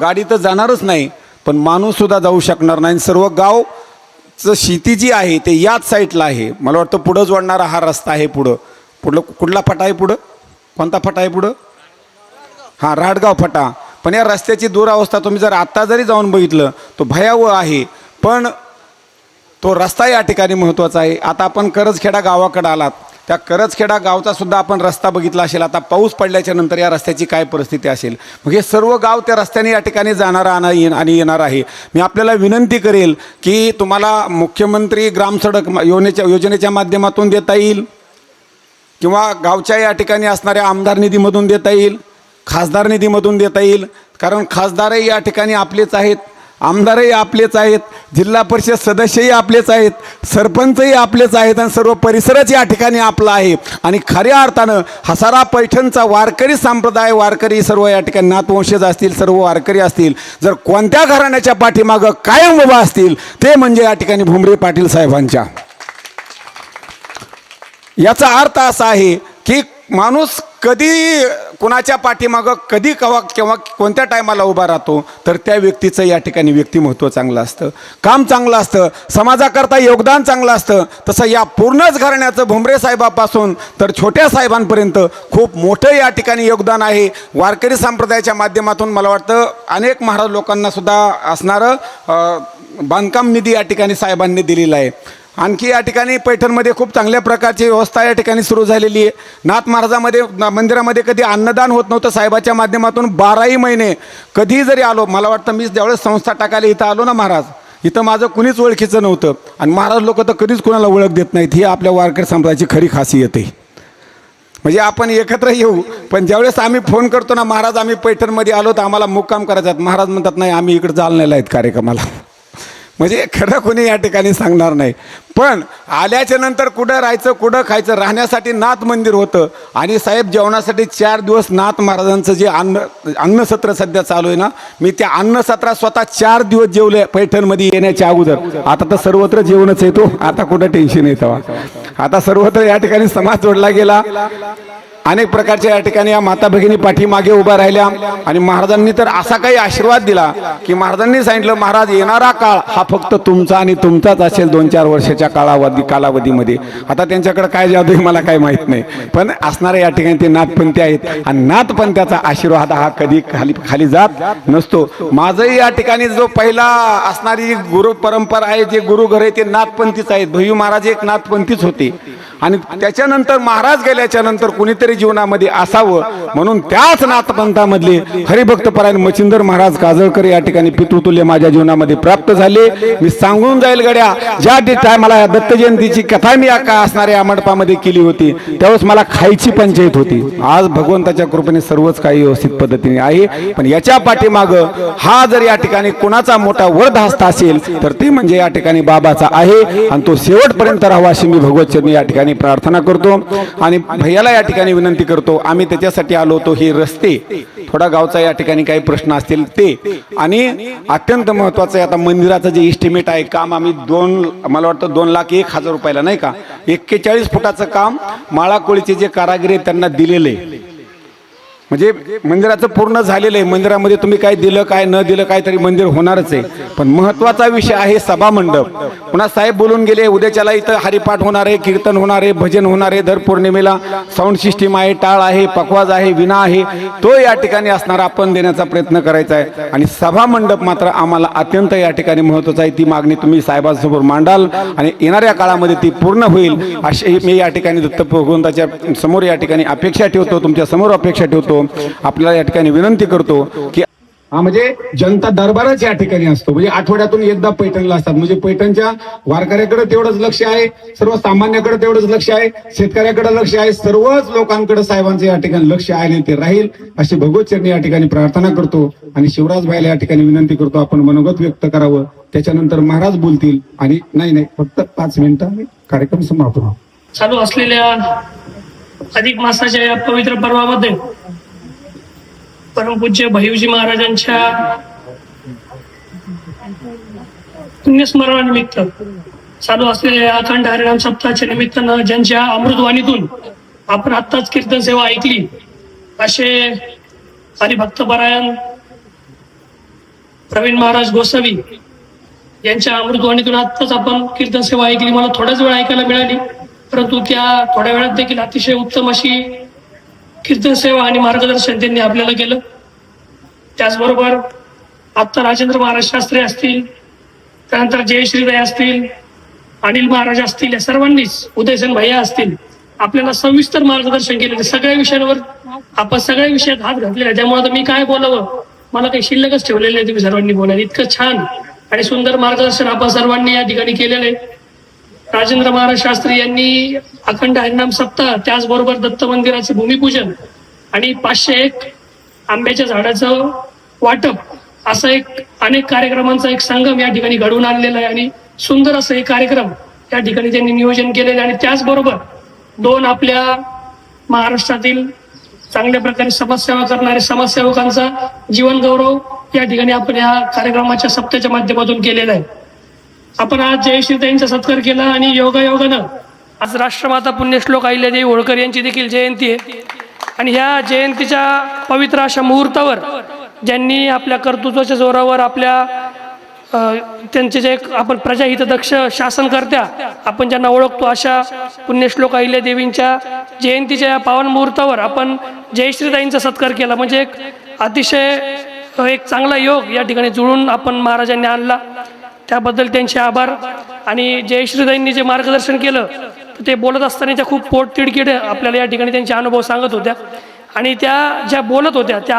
B: गाडी तर जाणारच नाही पण माणूससुद्धा जाऊ शकणार नाही. सर्व गावचं शेती जी आहे ते याच साईडला आहे. मला वाटतं पुढं जोडणारा हा रस्ता आहे. कुठला फटा आहे पुढं, कोणता फटा आहे पुढं, हां राहडगाव फटा. पण या रस्त्याची दुरावस्था तुम्ही जर आत्ता जरी जाऊन बघितलं तो भयावह आहे. पण तो रस्ता या ठिकाणी महत्त्वाचा आहे. आता आपण करजखेडा गावाकडे आलात, त्या करजखेडा गावचा सुद्धा आपण रस्ता बघितला असेल. आता पाऊस पडल्याच्या नंतर या रस्त्याची काय परिस्थिती असेल. मग हे सर्व गाव त्या रस्त्याने या ठिकाणी जाणारा आणि येणार आहे. मी आपल्याला विनंती करेल की तुम्हाला मुख्यमंत्री ग्रामसडक योजनेच्या माध्यमातून देता येईल किंवा गावच्या या ठिकाणी असणाऱ्या आमदार निधीमधून देता येईल, खासदार निधीमधून देता येईल. कारण खासदारही या ठिकाणी आपलेच आहेत आमदारही आपलेच आहेत, जिल्हा परिषद सदस्यही आपलेच आहेत, सरपंचही आपलेच आहेत आणि सर्व परिसरच या ठिकाणी आपला आहे. आणि खऱ्या अर्थानं हसारा पैठणचा वारकरी संप्रदाय, वारकरी सर्व या ठिकाणी नाथवंशज असतील, सर्व वारकरी असतील, जर कोणत्या घराण्याच्या पाठीमागं कायम उभा असतील ते म्हणजे या ठिकाणी भुमरे पाटील साहेबांच्या. याचा अर्थ असा आहे की माणूस कधी कुणाच्या पाठीमागं कधी केव्हा कोणत्या टायमाला उभा राहतो तर त्या व्यक्तीचं या ठिकाणी व्यक्तिमत्व चांगलं असतं, काम चांगलं असतं, समाजाकरता योगदान चांगलं असतं. तसं या पूर्णच घराण्याचं भुमरे साहेबापासून तर छोट्या साहेबांपर्यंत खूप मोठं या ठिकाणी योगदान आहे. वारकरी संप्रदायाच्या माध्यमातून मला वाटतं अनेक महाराज लोकांना सुद्धा असणारं बांधकाम निधी या ठिकाणी साहेबांनी दिलेला आहे. आणखी या ठिकाणी पैठणमध्ये खूप चांगल्या प्रकारची व्यवस्था या ठिकाणी सुरू झालेली आहे. नाथ महाराजामध्ये मंदिरामध्ये कधी अन्नदान होत नव्हतं. साहेबाच्या माध्यमातून 12ही महिने कधी जरी आलो, मला वाटतं मी ज्यावेळेस संस्था टाकायला इथं आलो ना महाराज, इथं माझं कुणीच ओळखीचं नव्हतं आणि महाराज लोक तर कधीच कोणाला ओळख देत नाहीत. ही आपल्या वारकरी संप्रदायाची खरी खासियत आहे. म्हणजे आपण एकत्र येऊ, पण ज्यावेळेस आम्ही फोन करतो ना, महाराज आम्ही पैठणमध्ये आलो तर आम्हाला मुक्काम करायचा आहे, महाराज म्हणतात नाही आम्ही इकडे जालन्याला आहेत कार्यक्रमाला. म्हणजे खरं कोणी या ठिकाणी सांगणार नाही. पण आल्याच्या नंतर कुठं राहायचं, कुठं खायचं, राहण्यासाठी नाथ मंदिर होतं. आणि साहेब जेवणासाठी 4 दिवस नाथ महाराजांचं जे अन्नसत्र सध्या चालू आहे ना, मी त्या अन्नसत्रात स्वतः 4 दिवस जेवले पैठणमध्ये येण्याच्या अगोदर. आता तर सर्वत्र जेवणच येतो, आता कुठं टेन्शन येतं. आता सर्वत्र या ठिकाणी समाज जोडला गेला. अनेक प्रकारच्या या ठिकाणी या माता भगिनी पाठीमागे उभ्या राहिल्या आणि महाराजांनी तर असा काही आशीर्वाद दिला की महाराजांनी सांगितलं, महाराज येणारा काळ हा फक्त तुमचा आणि तुमचाच असेल 2-4 वर्षाच्या कालावधीमध्ये. आता त्यांच्याकडे काय जादू मला काही माहीत नाही, पण असणारे या ठिकाणी ते नाथपंथी आहेत आणि नाथपंथाचा आशीर्वाद हा कधी खाली जात नसतो. माझंही या ठिकाणी जो पहिला असणारी गुरु परंपरा आहे, जे गुरुघर आहे ते नाथपंथीच आहेत. भैयू महाराज एक नाथपंथीच होते आणि त्याच्यानंतर महाराज गेल्याच्या नंतर कुणीतरी जीवनामध्ये असावं म्हणून त्याच नाथपंथामधले हरिभक्तपरायण मच्छिंदर महाराज काजळकर या ठिकाणी पितृतुल्य माझ्या जीवनामध्ये प्राप्त झाले. मी सांगून जाईल गड्या, ज्या टायमाला दत्त जयंतीची कथा मी असणाऱ्या या मंडपामध्ये केली होती त्यावेळेस मला खायची पंचायत होती. आज भगवंताच्या कृपेने सर्वच काही व्यवस्थित पद्धतीने आहे. पण याच्या पाठीमागं हा जर या ठिकाणी कोणाचा मोठा वरदहस्त असेल तर ते म्हणजे या ठिकाणी बाबाचा आहे आणि तो शेवटपर्यंत राहावा अशी मी भगवतचरणी या ठिकाणी प्रार्थना करतो. आणि भैयाला या ठिकाणी विनंती करतो, आम्ही त्याच्यासाठी आलो होतो हे रस्ते थोडा गावचा या ठिकाणी काही प्रश्न असतील ते, आणि अत्यंत महत्त्वाचं आहे आता मंदिराचं जे इस्टिमेट आहे काम आम्ही मला वाटतं 2,01,000 रुपयाला नाही का 41 फुटाचं काम माळाकोळीचे जे कारागीर आहेत त्यांना दिलेले, म्हणजे मंदिराचं पूर्ण झालेलं आहे. मंदिरामध्ये तुम्ही काय दिलं काय न दिलं काय तरी मंदिर होणारच आहे. पण महत्त्वाचा विषय आहे सभा मंडप. पुन्हा साहेब बोलून गेले उद्याच्याला इथं हरिपाठ होणार आहे, कीर्तन होणार आहे, भजन होणार आहे, दर पौर्णिमेला साऊंड सिस्टीम आहे, टाळ आहे, पखवाज आहे, विना आहे, तो या ठिकाणी असणार आपण देण्याचा प्रयत्न करायचा आहे. आणि सभा मंडप मात्र आम्हाला अत्यंत या ठिकाणी महत्त्वाचं आहे. ती मागणी तुम्ही साहेबांसमोर मांडाल आणि येणाऱ्या काळामध्ये ती पूर्ण होईल अशी मी या ठिकाणी दत्त भगवंताच्या समोर या ठिकाणी अपेक्षा ठेवतो, तुमच्या समोर अपेक्षा ठेवतो. आपल्याला या ठिकाणी विनंती करतो की
D: हा म्हणजे जनता दरबारच या ठिकाणी असतो. म्हणजे आठवड्यातून एकदा पैठणला असतात. म्हणजे पैठणच्या वारकऱ्याकडे तेवढंच लक्ष आहे, सर्वसामान्याकडे तेवढंच लक्ष आहे, शेतकऱ्याकडे लक्ष आहे, सर्वच लोकांकडे साहेबांचं या ठिकाणी लक्ष आहे आणि ते राहील अशी भगवतचरणी या ठिकाणी प्रार्थना करतो. आणि शिवराज भाईला या ठिकाणी विनंती करतो आपण मनोगत व्यक्त करावं, त्याच्यानंतर महाराज बोलतील. आणि नाही फक्त 5 मिनिटं कार्यक्रम समाप्त.
G: चालू असलेल्या अधिक मासाच्या या पवित्र पर्वामध्ये परमपूज्य भैयूजी महाराजांच्या पुण्यस्मरणानिमित्त चालू असलेल्या अखंड हरिनाम सप्ताहाच्या निमित्तानं ज्यांच्या अमृतवाणीतून आपण आत्ताच कीर्तन सेवा ऐकली असे हरिभक्तपरायण प्रवीण महाराज गोसावी यांच्या अमृतवाणीतून आत्ताच आपण कीर्तन सेवा ऐकली. मला थोडाच वेळ ऐकायला मिळाली, परंतु त्या थोड्या वेळात देखील अतिशय उत्तम अशी कीर्तन सेवा आणि मार्गदर्शन त्यांनी आपल्याला केलं. त्याचबरोबर आत्ता राजेंद्र महाराज शास्त्री असतील, त्यानंतर जयश्रीदाई असतील, अनिल महाराज असतील, या सर्वांनीच उदयसेन भैया असतील आपल्याला सविस्तर मार्गदर्शन केलेलं. सगळ्या विषयांवर आपण सगळ्या विषयात हात घातलेला आहे. त्यामुळे आता मी काय बोलावं मला काही शिल्लकच ठेवलेलं नाही. तुम्ही सर्वांनी बोलायला इतकं छान आणि सुंदर मार्गदर्शन आपण सर्वांनी या ठिकाणी केलेलं आहे. राजेंद्र महाराज शास्त्री यांनी अखंड हरिनाम सप्ताह, त्याचबरोबर दत्त मंदिराचं भूमिपूजन आणि 501 आंब्याच्या झाडाचं वाटप असा एक अनेक कार्यक्रमांचा एक संगम या ठिकाणी घडवून आणलेला आहे आणि सुंदर असं हे कार्यक्रम या ठिकाणी त्यांनी नियोजन केलेलं आहे. आणि त्याचबरोबर दोन आपल्या महाराष्ट्रातील चांगल्या प्रकारे समाजसेवा करणारे समाजसेवकांचा जीवन गौरव या ठिकाणी आपण या कार्यक्रमाच्या सप्त्याच्या माध्यमातून केलेला आहे. आपण आज जयश्रीताईंचा सत्कार केला आणि योगायोगानं आज राष्ट्रमाता पुण्यश्लोक अहिल्यादेवी होळकर यांची देखील जयंती आहे. आणि ह्या जयंतीच्या पवित्र अशा मुहूर्तावर ज्यांनी आपल्या कर्तृत्वाच्या जोरावर आपल्या त्यांचे जे आपण प्रजाहितदक्ष शासनकर्त्या आपण ज्यांना ओळखतो अशा पुण्यश्लोक अहिल्यादेवींच्या जयंतीच्या या पावन मुहूर्तावर आपण जयश्रीताईंचा सत्कार केला. म्हणजे एक अतिशय एक चांगला योग या ठिकाणी जुळून आपण महाराजांनी आणला, त्याबद्दल त्यांचे आभार. आणि जयश्रीताईंनी जे मार्गदर्शन केलं ते बोलत असताना त्या खूप पोटतिडकीड आपल्याला या ठिकाणी त्यांचे अनुभव सांगत होत्या. आणि त्या ज्या बोलत होत्या त्या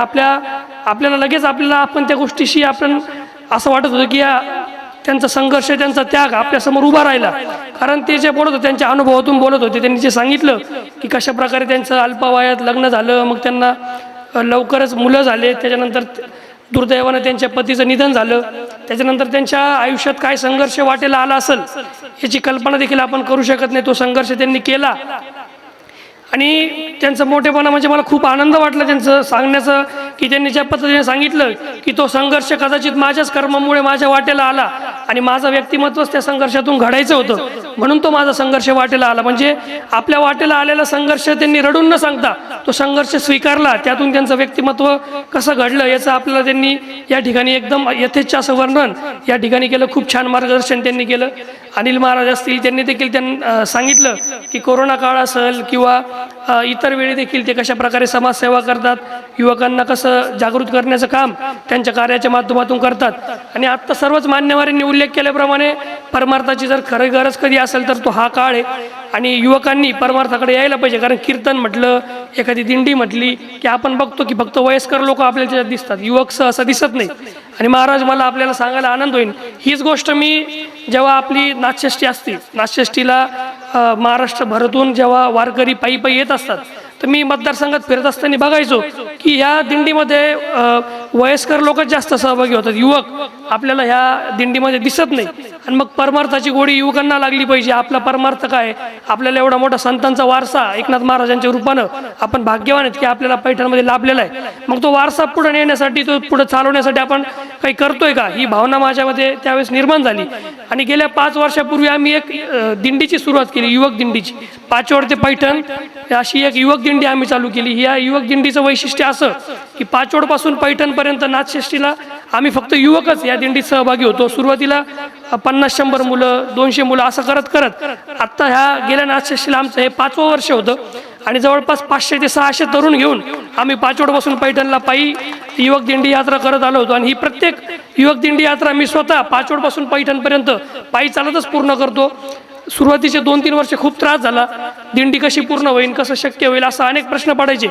G: आपल्याला लगेच आपण त्या गोष्टीशी आपण असं वाटत होतं की त्यांचा संघर्ष त्यांचा त्याग आपल्यासमोर उभा राहिला. कारण ते जे बोलत होते त्यांच्या अनुभवातून बोलत होते. त्यांनी जे सांगितलं की कशा प्रकारे त्यांचं अल्पावयात लग्न झालं, मग त्यांना लवकरच मुलं झाले, त्याच्यानंतर दुर्दैवानं त्यांच्या पतीचं निधन झालं, त्याच्यानंतर त्यांच्या आयुष्यात काय संघर्ष वाटेला आला असेल याची कल्पना देखील आपण करू शकत नाही. तो संघर्ष त्यांनी केला आणि त्यांचं मोठेपणा म्हणजे मला खूप आनंद वाटला त्यांचं सांगण्याचं की त्यांनी ज्या पद्धतीने सांगितलं की तो संघर्ष कदाचित माझ्याच कर्मामुळे माझ्या वाटेला आला आणि माझं व्यक्तिमत्वच त्या संघर्षातून घडायचं होतं म्हणून तो माझा संघर्ष वाटेला आला. म्हणजे आपल्या वाटेला आलेला संघर्ष त्यांनी रडून न सांगता तो संघर्ष स्वीकारला, त्यातून त्यांचं व्यक्तिमत्व कसं घडलं याचं आपल्याला त्यांनी या ठिकाणी एकदम यथेच्छ असं वर्णन या ठिकाणी केलं. खूप छान मार्गदर्शन त्यांनी केलं. अनिल महाराज असतील त्यांनी देखील त्यांना सांगितलं की कोरोना काळ असेल किंवा इतर वेळी देखील ते कशा प्रकारे समाजसेवा करतात, युवकांना कसं जागृत करण्याचं काम त्यांच्या कार्याच्या माध्यमातून करतात. आणि आत्ता सर्वच मान्यवरांनी उल्लेख केल्याप्रमाणे परमार्थाची जर खरी गरज कधी असेल तर तो हा काळ आहे. आणि युवकांनी परमार्थाकडे यायला पाहिजे. कारण कीर्तन म्हटलं, एखादी दिंडी म्हटली की आपण बघतो की फक्त वयस्कर लोक आपल्याला त्याच्यात दिसतात, युवक असं दिसत नाही. आणि महाराज मला आपल्याला सांगायला आनंद होईल, हीच गोष्ट मी जेव्हा आपली नाथषष्ठी असते, नाथषष्ठीला महाराष्ट्रभरातून जेव्हा वारकरी पायी पायी येत असतात तर मी मतदारसंघात फिरत असताना बघायचो की ह्या दिंडीमध्ये वयस्कर लोकच जास्त सहभागी होतात, युवक आपल्याला ह्या दिंडीमध्ये दिसत नाही. आणि मग परमार्थाची गोडी युवकांना लागली पाहिजे. आपला परमार्थ काय, आपल्याला एवढा मोठा संतांचा वारसा एकनाथ महाराजांच्या रूपानं आपण भाग्यवान आहेत की आपल्याला पैठणमध्ये लाभलेला आहे. मग तो वारसा पुढे नेण्यासाठी, तो पुढे चालवण्यासाठी आपण काही करतोय का, ही भावना माझ्यामध्ये त्यावेळेस निर्माण झाली. आणि गेल्या 5 वर्षापूर्वी आम्ही एक दिंडीची सुरुवात केली, युवक दिंडीची. पाचवड ते पैठण अशी एक युवक दिंडी आम्ही चालू केली. या युवक दिंडीचं वैशिष्ट्य असं की पाचवडपासून पैठणपर्यंत नाथषष्ठीला आम्ही फक्त युवकच या दिंडीत सहभागी होतो. सुरुवातीला 50-100 मुलं, 200 मुलं असं करत करत आत्ता ह्या गेल्या नाथषष्ठीला आमचं हे 5वं वर्ष होतं. आणि जवळपास 500 ते 600 तरुण घेऊन आम्ही पाचवडपासून पैठणला पायी युवक दिंडी यात्रा करत आलो होतो. आणि ही प्रत्येक युवक दिंडी यात्रा मी स्वतः पाचवडपासून पैठणपर्यंत पायी चालतच पूर्ण करतो. सुरुवातीचे 2-3 वर्ष खूप त्रास झाला, दिंडी कशी पूर्ण होईल, कसं शक्य होईल असं अनेक प्रश्न पडायचे.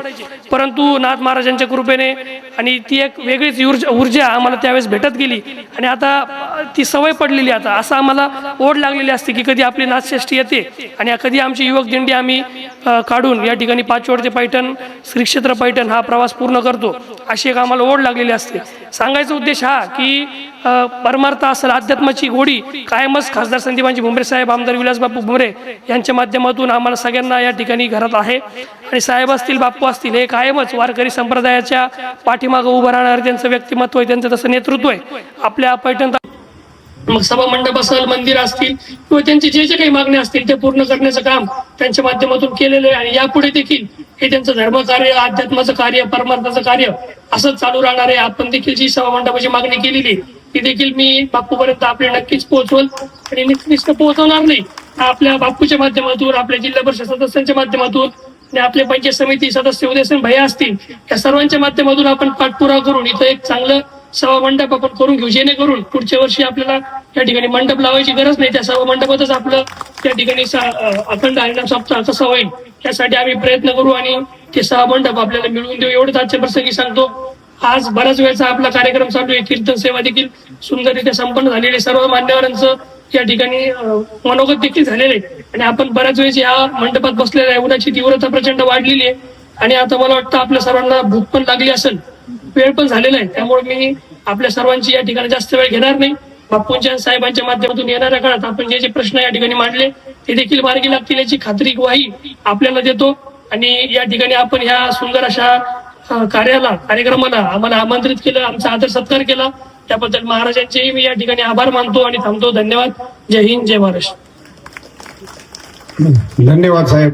G: परंतु नाथ महाराजांच्या कृपेने आणि ती एक वेगळीच ऊर्जा आम्हाला त्यावेळेस भेटत गेली. आणि आता ती सवय पडलेली. आता असं आम्हाला ओढ लागलेली असते की कधी आपली नाथषष्ठी येते आणि कधी आमची युवक दिंडी आम्ही काढून या ठिकाणी पाचवड ते पैठण, श्री क्षेत्र पैठण हा प्रवास पूर्ण करतो, अशी एक आम्हाला ओढ लागलेली असते. सांगायचा उद्देश हा की परमार्थ असेल, अध्यात्माची गोडी कायमच खासदार संदीपानजी भुमरे साहेब, आमदार विलासबापू भुमरे यांच्या माध्यमातून आम्हाला सगळ्यांना या ठिकाणी घरात आहे. आणि साहेब असतील, बापू असतील, हे कायमच वारकरी संप्रदायाच्या पाठीमागं उभं राहणार त्यांचं व्यक्तिमत्व आहे, त्यांचं तसं नेतृत्व आहे. आपल्या पैठण मग सभा मंडप असेल, मंदिर असतील किंवा त्यांचे जे काही मागण्या असतील ते पूर्ण करण्याचं काम त्यांच्या माध्यमातून केलेलं आहे. आणि यापुढे देखील हे त्यांचं धर्मकार्य, अध्यात्माचं कार्य, परमार्थाचं कार्य असंच चालू राहणार आहे. आपण देखील जी सभा मंडपाची मागणी केलेली ती देखील मी बापूपर्यंत आपले नक्कीच पोहोचवल. आणि नक्कीच पोहोचवणार नाही, आपल्या बापूच्या माध्यमातून, आपल्या जिल्हा परिषद सदस्यांच्या माध्यमातून आणि आपले पंचायत समिती सदस्य उदयसिंह भैया असतील, या सर्वांच्या माध्यमातून आपण पाठपुरावा करून इथं एक चांगलं सभा मंडप आपण करून घेऊ, जेणेकरून पुढच्या वर्षी आपल्याला या ठिकाणी मंडप लावायची गरज नाही, त्या सभा मंडपातच आपलं त्या ठिकाणी अखंड हरिनाम सप्ताह कसा होईल यासाठी आम्ही प्रयत्न करू आणि ते सभा मंडप आपल्याला मिळवून देऊ. एवढंच आजच्या प्रसंगी सांगतो. आज बऱ्याच वेळचा आपला कार्यक्रम चालू आहे, कीर्तन सेवा देखील सुंदररित्या संपन्न झालेली, सर्व मान्यवरांचं या ठिकाणी मनोगत देखील झालेलं आहे. आणि आपण बऱ्याच वेळेस या मंडपात बसलेल्या आहे, उन्हाची तीव्रता प्रचंड वाढलेली आहे आणि आता मला वाटतं आपल्या सर्वांना भूक पण लागली असेल, वेळ पण झालेला आहे. त्यामुळे मी आपल्या सर्वांची या ठिकाणी जास्त वेळ घेणार नाही. बापूंच्या साहेबांच्या माध्यमातून येणाऱ्या काळात आपण जे प्रश्न या ठिकाणी मांडले ते देखील मार्गी लागतील याची खात्री ग्वाही आपल्याला देतो. आणि या ठिकाणी आपण ह्या सुंदर अशा कार्यक्रमाला आम्हाला आमंत्रित केलं, आमचा आदर सत्कार केला, त्याबद्दल महाराजांचेही मी या ठिकाणी आभार मानतो आणि थांबतो. धन्यवाद. जय हिंद, जय महाराष्ट्र.
D: धन्यवाद साहेब.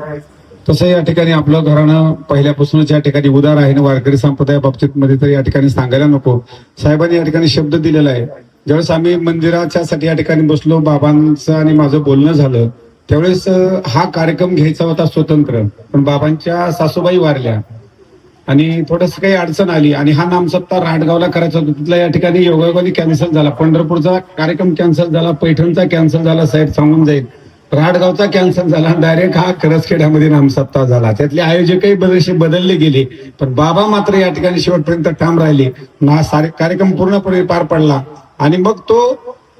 D: तसं या ठिकाणी आपलं घराणं पहिल्यापासूनच या ठिकाणी उदार आहे ना, वारकरी संप्रदाया बाबतीत मध्ये तर या ठिकाणी सांगायला नको. साहेबांनी या ठिकाणी शब्द दिलेला आहे. ज्यावेळेस आम्ही मंदिराच्या साठी या ठिकाणी बसलो, बाबांचं आणि माझं बोलणं झालं, त्यावेळेस हा कार्यक्रम घ्यायचा होता स्वतंत्र, पण बाबांच्या सासूबाई वारल्या आणि थोडस काही अडचण आली आणि हा नामसप्ताह राहटगावला करायचा होता. तिथला या ठिकाणी योगायोगाने कॅन्सल झाला. पंढरपूरचा कार्यक्रम कॅन्सल झाला, पैठणचा कॅन्सल झाला, साहेब सांगून जाईल. राहटगावचा कॅन्सल झाला, डायरेक्ट हा करसखेड्यामध्ये नामसप्ताह झाला. त्यातले आयोजकही बरेचसे बदलले गेले, पण बाबा मात्र या ठिकाणी शेवटपर्यंत ठाम राहिले. कार्यक्रम पूर्णपणे पार पडला आणि मग तो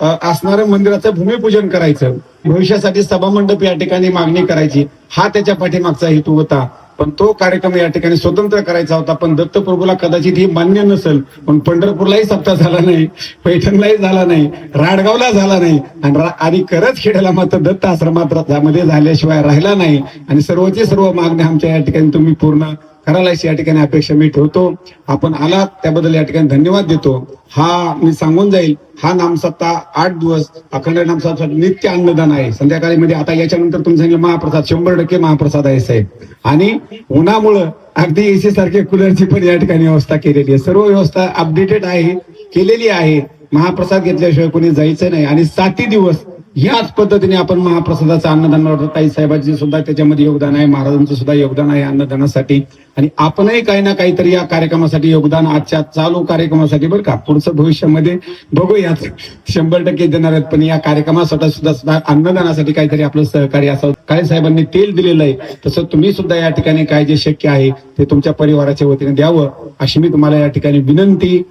D: असणारं मंदिराचं भूमिपूजन करायचं, भविष्यासाठी सभामंडप या ठिकाणी मागणी करायची, हा त्याच्या पाठीमागचा हेतू होता. पण तो कार्यक्रम या ठिकाणी स्वतंत्र करायचा होता. पण दत्तप्रभूला कदाचित ही मान्य नसेल, पण पंढरपूरलाही सप्ताह झाला नाही, पैठणलाही झाला नाही, राडगावला झाला नाही आणि करजखेड्याला मात्र दत्त आश्रमात मध्ये झाल्याशिवाय राहिला नाही. आणि सर्वचे सर्व मागण्या आमच्या या ठिकाणी तुम्ही पूर्ण करायला या ठिकाणी अपेक्षा मी ठेवतो. आपण आलात त्याबद्दल या ठिकाणी धन्यवाद देतो. हा मी सांगून जाईल, हा नामसप्ताह 8 दिवस अखंड नामसप्ताह नित्य अन्नदान आहे. संध्याकाळी मध्ये आता याच्यानंतर तुम्ही सांगितलं महाप्रसाद, 100% महाप्रसाद आहे साहेब. आणि उन्हामुळं अगदी एसी सारखे कूलरची पण या ठिकाणी व्यवस्था केलेली आहे. सर्व व्यवस्था अपडेटेड आहे, केलेली आहे. महाप्रसाद घेतल्याशिवाय कोणी जायचं नाही. आणि 7 दिवस याच पद्धतीने आपण महाप्रसादाचं अन्नदान, ताई साहेबांचे सुद्धा त्याच्यामध्ये योगदान आहे, महाराजांचं सुद्धा योगदान आहे अन्नदानासाठी. आणि आपणही काही ना काहीतरी या कार्यक्रमासाठी योगदान, आजच्या चालू कार्यक्रमासाठी बरं का, पुढचं भविष्यामध्ये बघूयात 100% देणार आहेत, पण या कार्यक्रमासाठी सुद्धा अन्नदानासाठी काहीतरी आपलं सहकार्य असावं. काळे साहेबांनी तेल दिलेलं आहे, तसं तुम्ही सुद्धा या ठिकाणी काय जे शक्य आहे ते तुमच्या परिवाराच्या वतीने द्यावं अशी मी तुम्हाला या ठिकाणी विनंती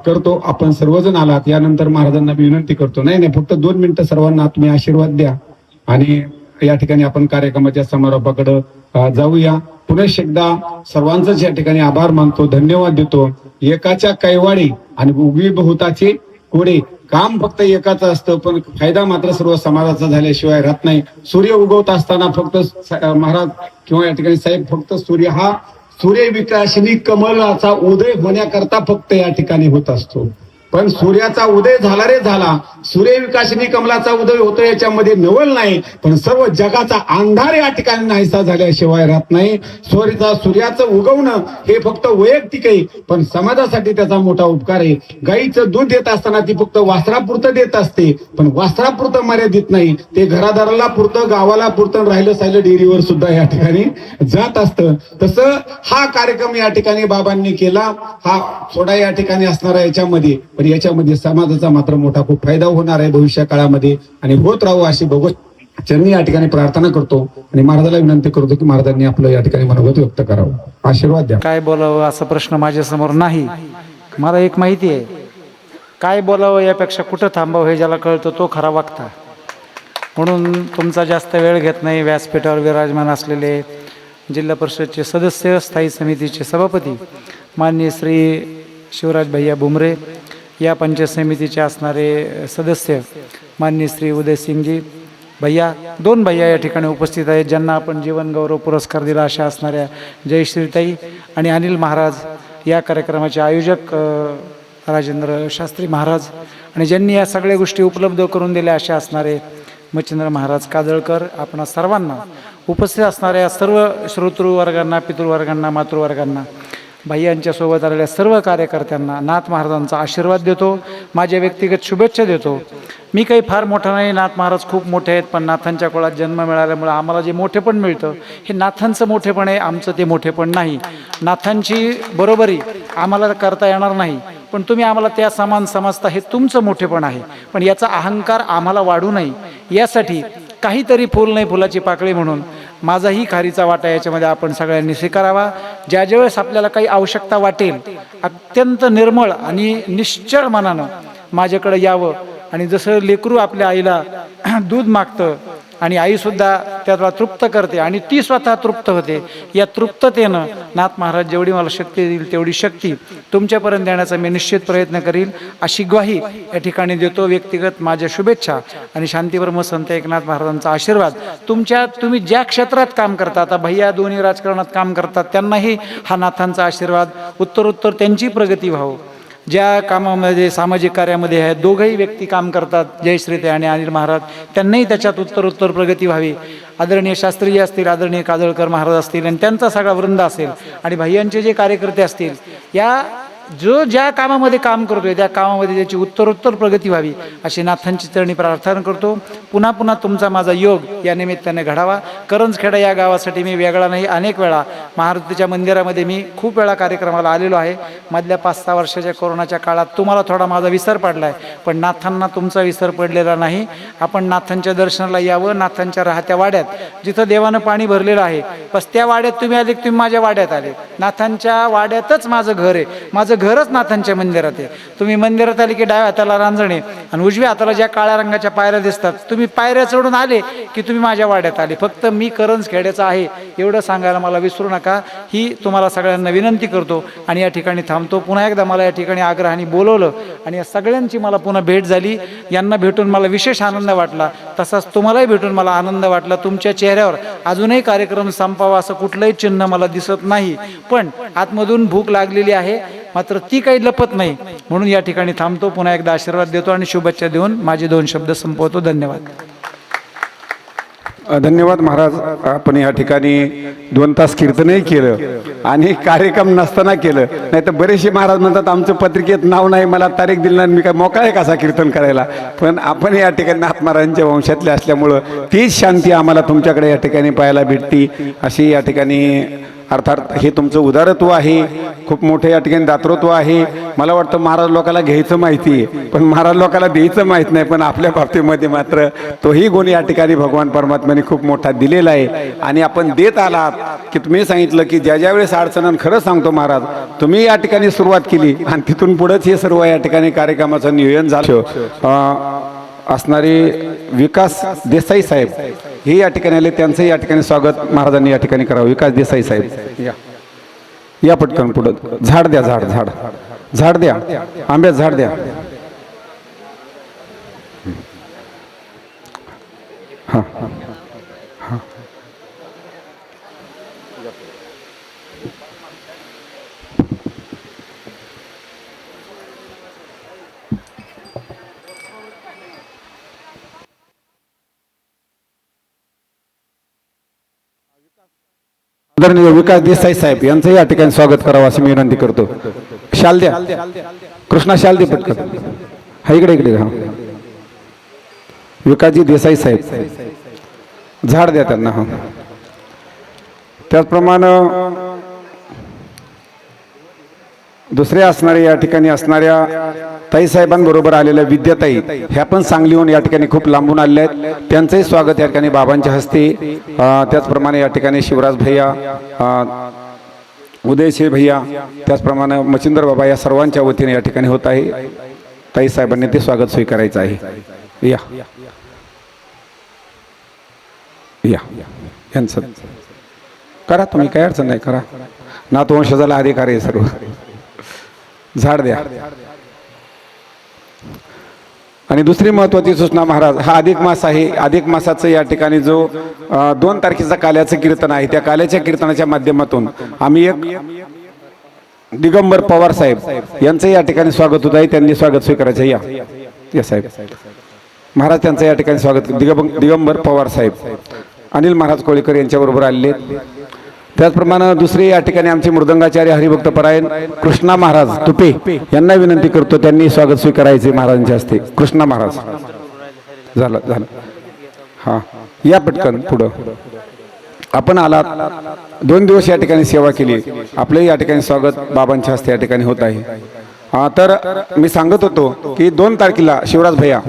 D: करतो. आपण सर्वजण आलात, यानंतर महाराजांना विनंती करतो, नाही फक्त 2 मिनिटं सर्वांना तुम्ही आशीर्वाद द्या आणि या ठिकाणी आपण कार्यक्रमाच्या समारोपाकडे जाऊया. पुनश्च एकदा सर्वांचंच या ठिकाणी आभार मानतो, धन्यवाद देतो. एकाच्या कैवाडे आणि उभी बहुताचे कोडे, काम फक्त एकाचं असतं, पण फायदा मात्र सर्व समाजाचा झाल्याशिवाय राहत नाही. सूर्य उगवत असताना फक्त महाराज किंवा या ठिकाणी साहेब फक्त सूर्य विकासिनी कमलाचा उदय होण्याकरता फक्त या ठिकाणी होत असतो. पण सूर्याचा उदय झाला रे झाला, सूर्य विकासिनी कमलाचा उदय होतो याच्यामध्ये नवल नाही, पण सर्व जगाचा अंधार या ठिकाणी नाहीसा झाल्याशिवाय राहत नाही. सूर्याचं उगवणं हे फक्त वैयक्तिक आहे, पण समाजासाठी त्याचा मोठा उपकार आहे. गाईचं दूध देत असताना ती फक्त वासरापुरतं देत असते, पण वासरापुरतं मर्यादित नाही, ते घरादाराला पुरतं, गावाला पुरतं, राहिलं सायलं डेअरीवर सुद्धा या ठिकाणी जात असतं. तसं हा कार्यक्रम या ठिकाणी बाबांनी केला. हा थोडा या ठिकाणी असणारा याच्यामध्ये, पण याच्यामध्ये समाजाचा मात्र मोठा खूप फायदा होणार आहे भविष्य काळामध्ये आणि होत राहू अशी भगवत चरणी या ठिकाणी प्रार्थना करतो आणि महाराजाला विनंती करतो की महाराजांनी आपलं या ठिकाणी मनोगत व्यक्त करावं. आशीर्वाद द्या.
A: काय बोलावं असा प्रश्न माझ्या समोर नाही. मला एक माहिती आहे, काय बोलावं यापेक्षा कुठं थांबावं हे ज्याला कळतं तो खरा वक्ता. म्हणून तुमचा जास्त वेळ घेत नाही. व्यासपीठावर विराजमान असलेले जिल्हा परिषदचे सदस्य, स्थायी समितीचे सभापती माननीय श्री शिवराज भैया बुमरे, या पंचायत समितीचे असणारे सदस्य माननीय श्री उदयसिंगजी भैया, 2 भैया या ठिकाणी उपस्थित आहेत, ज्यांना आपण जीवनगौरव पुरस्कार दिला अशा असणाऱ्या जयश्रीताई आणि अनिल महाराज, या कार्यक्रमाचे आयोजक राजेंद्र शास्त्री महाराज, आणि ज्यांनी या सगळ्या गोष्टी उपलब्ध करून दिल्या अशा असणारे मच्छिंद्र महाराज काजळकर, आपण सर्वांना उपस्थित असणाऱ्या सर्व श्रोतृवर्गांना, पितृवर्गांना, मातृवर्गांना, भैयांच्या सोबत आलेल्या सर्व कार्यकर्त्यांना नाथ महाराजांचा आशीर्वाद देतो. माझ्या व्यक्तिगत शुभेच्छा देतो. मी काही फार मोठा नाही, नाथ महाराज खूप मोठे आहेत, पण नाथांच्या कुळात जन्म मिळाल्यामुळे आम्हाला जे मोठेपण मिळतं हे नाथांचं मोठेपण आहे, आमचं ते मोठेपण नाही. नाथांची बरोबरी आम्हाला करता येणार नाही, पण तुम्ही आम्हाला त्या समान समजता हे तुमचं मोठेपण आहे. पण याचा अहंकार आम्हाला वाढू नये यासाठी काहीतरी फूल नाही फुलाची पाकळी म्हणून माझाही खारीचा वाटा याच्यामध्ये आपण सगळ्यांनी स्वीकारावा. ज्या ज्यावेळेस आपल्याला काही आवश्यकता वाटेल, अत्यंत निर्मळ आणि निश्चळ मनानं माझ्याकडे यावं. आणि जसं लेकरू आपल्या आईला दूध मागतं आणि आईसुद्धा त्याला तृप्त करते आणि ती स्वतः तृप्त होते. या तृप्ततेनं नाथ महाराज जेवढी मला शक्ती देईल तेवढी शक्ती तुमच्यापर्यंत देण्याचा मी निश्चित प्रयत्न करीन अशी ग्वाही या ठिकाणी देतो. व्यक्तिगत माझ्या शुभेच्छा आणि शांतीब्रह्म संत एकनाथ महाराजांचा आशीर्वाद तुम्ही ज्या क्षेत्रात काम करता, आता भैया दोन्ही राजकारणात काम करतात, त्यांनाही हा नाथांचा आशीर्वाद उत्तरोत्तर त्यांची प्रगती व्हावं. ज्या कामामध्ये सामाजिक कार्यामध्ये आहेत दोघंही व्यक्ती काम करतात, जयश्रीते आणि अनिल महाराज, त्यांनाही त्याच्यात उत्तरोत्तर प्रगती व्हावी. आदरणीय शास्त्रीजी असतील, आदरणीय काजळकर महाराज असतील आणि त्यांचा सगळा वृंद असेल आणि भैयांचे जे कार्यकर्ते असतील, या ज्या कामामध्ये काम करतोय त्या कामामध्ये त्याची उत्तरोत्तर प्रगती व्हावी अशी नाथांची चरणी प्रार्थना करतो. पुन्हा पुन्हा तुमचा माझा योग या निमित्ताने घडावा. करंजखेडा या गावासाठी मी वेगळा नाही, अनेक वेळा महारुतीच्या मंदिरामध्ये मी खूप वेळा कार्यक्रमाला आलेलो आहे. मधल्या 5-6 वर्षाच्या कोरोनाच्या काळात तुम्हाला थोडा माझा विसर पडला आहे, पण नाथांना तुमचा विसर पडलेला नाही. आपण नाथांच्या दर्शनाला यावं. नाथांच्या राहत्या वाड्यात जिथं देवानं पाणी भरलेलं आहे, बस त्या वाड्यात तुम्ही आले, तुम्ही माझ्या वाड्यात आले. नाथांच्या वाड्यातच माझं घर आहे, माझं घरच नाथांच्या मंदिरात आहे. तुम्ही मंदिरात आले की डाव्या हाताला रांजणे आणि उजव्या हाताला ज्या काळ्या रंगाच्या पायऱ्या दिसतात, तुम्ही पायऱ्या चढून आले की तुम्ही माझ्या वाड्यात आले. फक्त मी करंजखेड्याचा आहे एवढं सांगायला मला विसरू नका, ही तुम्हाला सगळ्यांना विनंती करतो आणि या ठिकाणी थांबतो. पुन्हा एकदा मला या ठिकाणी आग्रहाने बोलवलं आणि या सगळ्यांची मला पुन्हा भेट झाली. यांना भेटून मला विशेष आनंद वाटला, तसाच तुम्हालाही भेटून मला आनंद वाटला. तुमच्या चेहऱ्यावर अजूनही कार्यक्रम संपावा असं कुठलंही चिन्ह मला दिसत नाही, पण आतमधून भूक लागलेली आहे, मात्र ती काही लपत नाही. म्हणून या ठिकाणी थांबतो. पुन्हा एकदा आशीर्वाद देतो आणि शुभेच्छा देऊन माझे 2 शब्द संपवतो. धन्यवाद.
B: धन्यवाद महाराज. आपण या ठिकाणी 2 तास कीर्तनही केलं आणि कार्यक्रम नसताना केलं. नाही तर बरेचसे महाराज म्हणतात आमचं पत्रिकेत नाव नाही, मला तारीख दिली नाही, मी काय मोकळा आहे कसा कीर्तन करायला. पण आपण या ठिकाणी नाथ महाराजांच्या वंशातले असल्यामुळं तीच शांती आम्हाला तुमच्याकडे या ठिकाणी पाहायला भेटती. अशी या ठिकाणी अर्थात हे तुमचं उदारत्व आहे, खूप मोठं या ठिकाणी दातृत्व आहे. मला वाटतं महाराज लोकांना घ्यायचं माहिती आहे, पण महाराज लोकांना द्यायचं माहीत नाही. पण आपल्या बाबतीमध्ये मात्र तोही गुण या ठिकाणी भगवान परमात्म्याने खूप मोठा दिलेला आहे. आणि आपण देत आलात की तुम्ही सांगितलं की ज्या वेळेस अडचण, खरं सांगतो महाराज, तुम्ही या ठिकाणी सुरुवात केली आणि तिथून पुढंच हे सर्व या ठिकाणी कार्यक्रमाचं नियोजन झालं. असणारे विकास देसाई साहेब हे या ठिकाणी आले, त्यांचं या ठिकाणी स्वागत महाराजांनी या ठिकाणी करावं. विकास देसाई साहेब या पटकन पुढं. झाड द्या, झाड झाड झाड द्या, आंब्यात झाड द्या. हां हां आदरणीय विकास देसाई साहेब यांचं या ठिकाणी स्वागत करावं अशी मी विनंती करतो. शाल द्या, कृष्णा शाल दे पटकन. हा इकडे इकडे. हा विकासजी देसाई साहेब, झाड द्या त्यांना. हा त्याचप्रमाणे दुसऱ्या असणाऱ्या या ठिकाणी असणाऱ्या ताई साहेबांबरोबर आलेल्या विद्याताई ह्या पण सांगलीहून या ठिकाणी खूप लांबून आलेल्या आहेत, त्यांचंही स्वागत या ठिकाणी बाबांच्या हस्ते. त्याचप्रमाणे या ठिकाणी शिवराज भैया, उदयशे भैया, त्याचप्रमाणे मच्छिंदर बाबा या सर्वांच्या वतीने या ठिकाणी होत आहे. ताई साहेबांनी ते स्वागत स्वीकारायचं आहे. या या यांचं करा तुम्ही, काय अडचण नाही, करा. नातवंशाला अधिकार आहे सर्व. झाड द्या. आणि दुसरी महत्वाची सूचना महाराज, हा अधिक मास आहे. अधिक मासाचं या ठिकाणी जो 2 तारखेचा काल्याचं कीर्तन आहे, त्या काल्याच्या कीर्तनाच्या माध्यमातून आम्ही एक दिगंबर पवार साहेब यांचं या ठिकाणी स्वागत होत आहे. त्यांनी स्वागत स्वीकारायचं. या साहेब महाराज त्यांचं या ठिकाणी स्वागत. दिगंबर पवार साहेब अनिल महाराज कोळीकर यांच्याबरोबर आलेले. त्याचप्रमाणे दुसरे या ठिकाणी आमचे मृदंगाचार्य हरिभक्त परायण कृष्णा महाराज तुपे यांना विनंती करतो, त्यांनी स्वागत स्वीकारायचे महाराजांच्या हस्ते. कृष्णा महाराज झालं झालं. हां या पटकन पुढं. आपण आलात, 2 दिवस या ठिकाणी सेवा केली, आपले या ठिकाणी स्वागत बाबांच्या हस्ते या ठिकाणी होत आहे. तर मी सांगत होतो की 2 तारखेला शिवराज भैया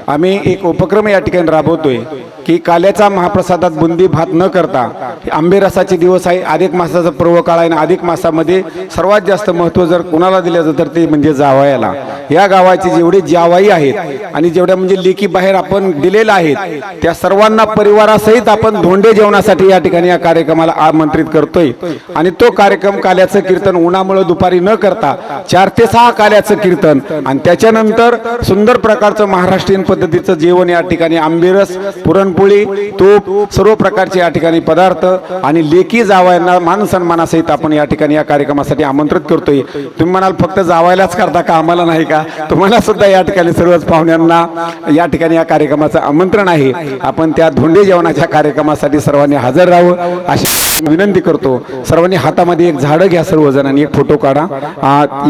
B: आम्ही एक उपक्रम या ठिकाणी राबवतोय की काल्याचा महाप्रसादात बुंदी भात न करता आंबे रसाचे दिवस आहे, अधिक मासाचा पर्व काळ आहे आणि अधिक मासामध्ये सर्वात जास्त महत्त्व जर कोणाला दिलं जातं तर ते म्हणजे जावयाला. या गावाचे जेवढे जावाई आहेत आणि जेवढ्या म्हणजे लेकी बाहेर आपण दिलेल्या आहेत त्या सर्वांना परिवारासहित आपण धोंडे जेवणासाठी या ठिकाणी या कार्यक्रमाला आमंत्रित करतोय. आणि तो कार्यक्रम काल्याचं कीर्तन उन्हामुळे दुपारी न करता 4 ते 6 काल्याचं कीर्तन आणि त्याच्यानंतर सुंदर प्रकारचं महाराष्ट्रीयन पद्धतीचं जेवण या ठिकाणी आंबेरस, पुरणपोळी, तूप, सर्व प्रकारचे या ठिकाणी पदार्थ आणि लेकी जावयांना मान सन्मानासहित आपण या ठिकाणी या कार्यक्रमासाठी आमंत्रित करतोय. तुम्ही म्हणाल फक्त जावायलाच करता का, आम्हाला नाही का? तुम्हाला सुद्धा या ठिकाणी सर्वच पाहुण्यांना या ठिकाणी या कार्यक्रमाचं आमंत्रण आहे. आपण त्या धोंडे जेवणाच्या कार्यक्रमासाठी सर्वांनी हजर राहावं अशी विनंती करतो. सर्वांनी हातामध्ये एक झाडं घ्या सर्वजण आणि एक फोटो काढा.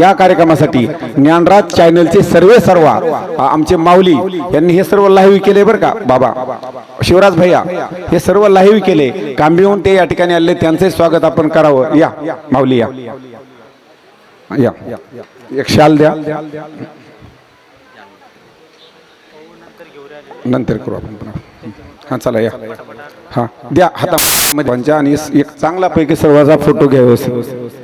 B: या कार्यक्रमासाठी ज्ञानराज चॅनलचे सर्व आमचे माऊली यांनी हे सर्व लाईव्ह केले बरं का. बाबा शिवराज भैया हे सर्व लाईव्ह केले, कांबिहून ते या ठिकाणी आले, त्यांचे स्वागत आपण करावं. या माऊली या या एक शाल द्या, नंतर करू आपण. हां चला या, हां द्या हातामध्ये आणि एक चांगला पैकी सर्वांचा फोटो घ्या व्यवस्थित.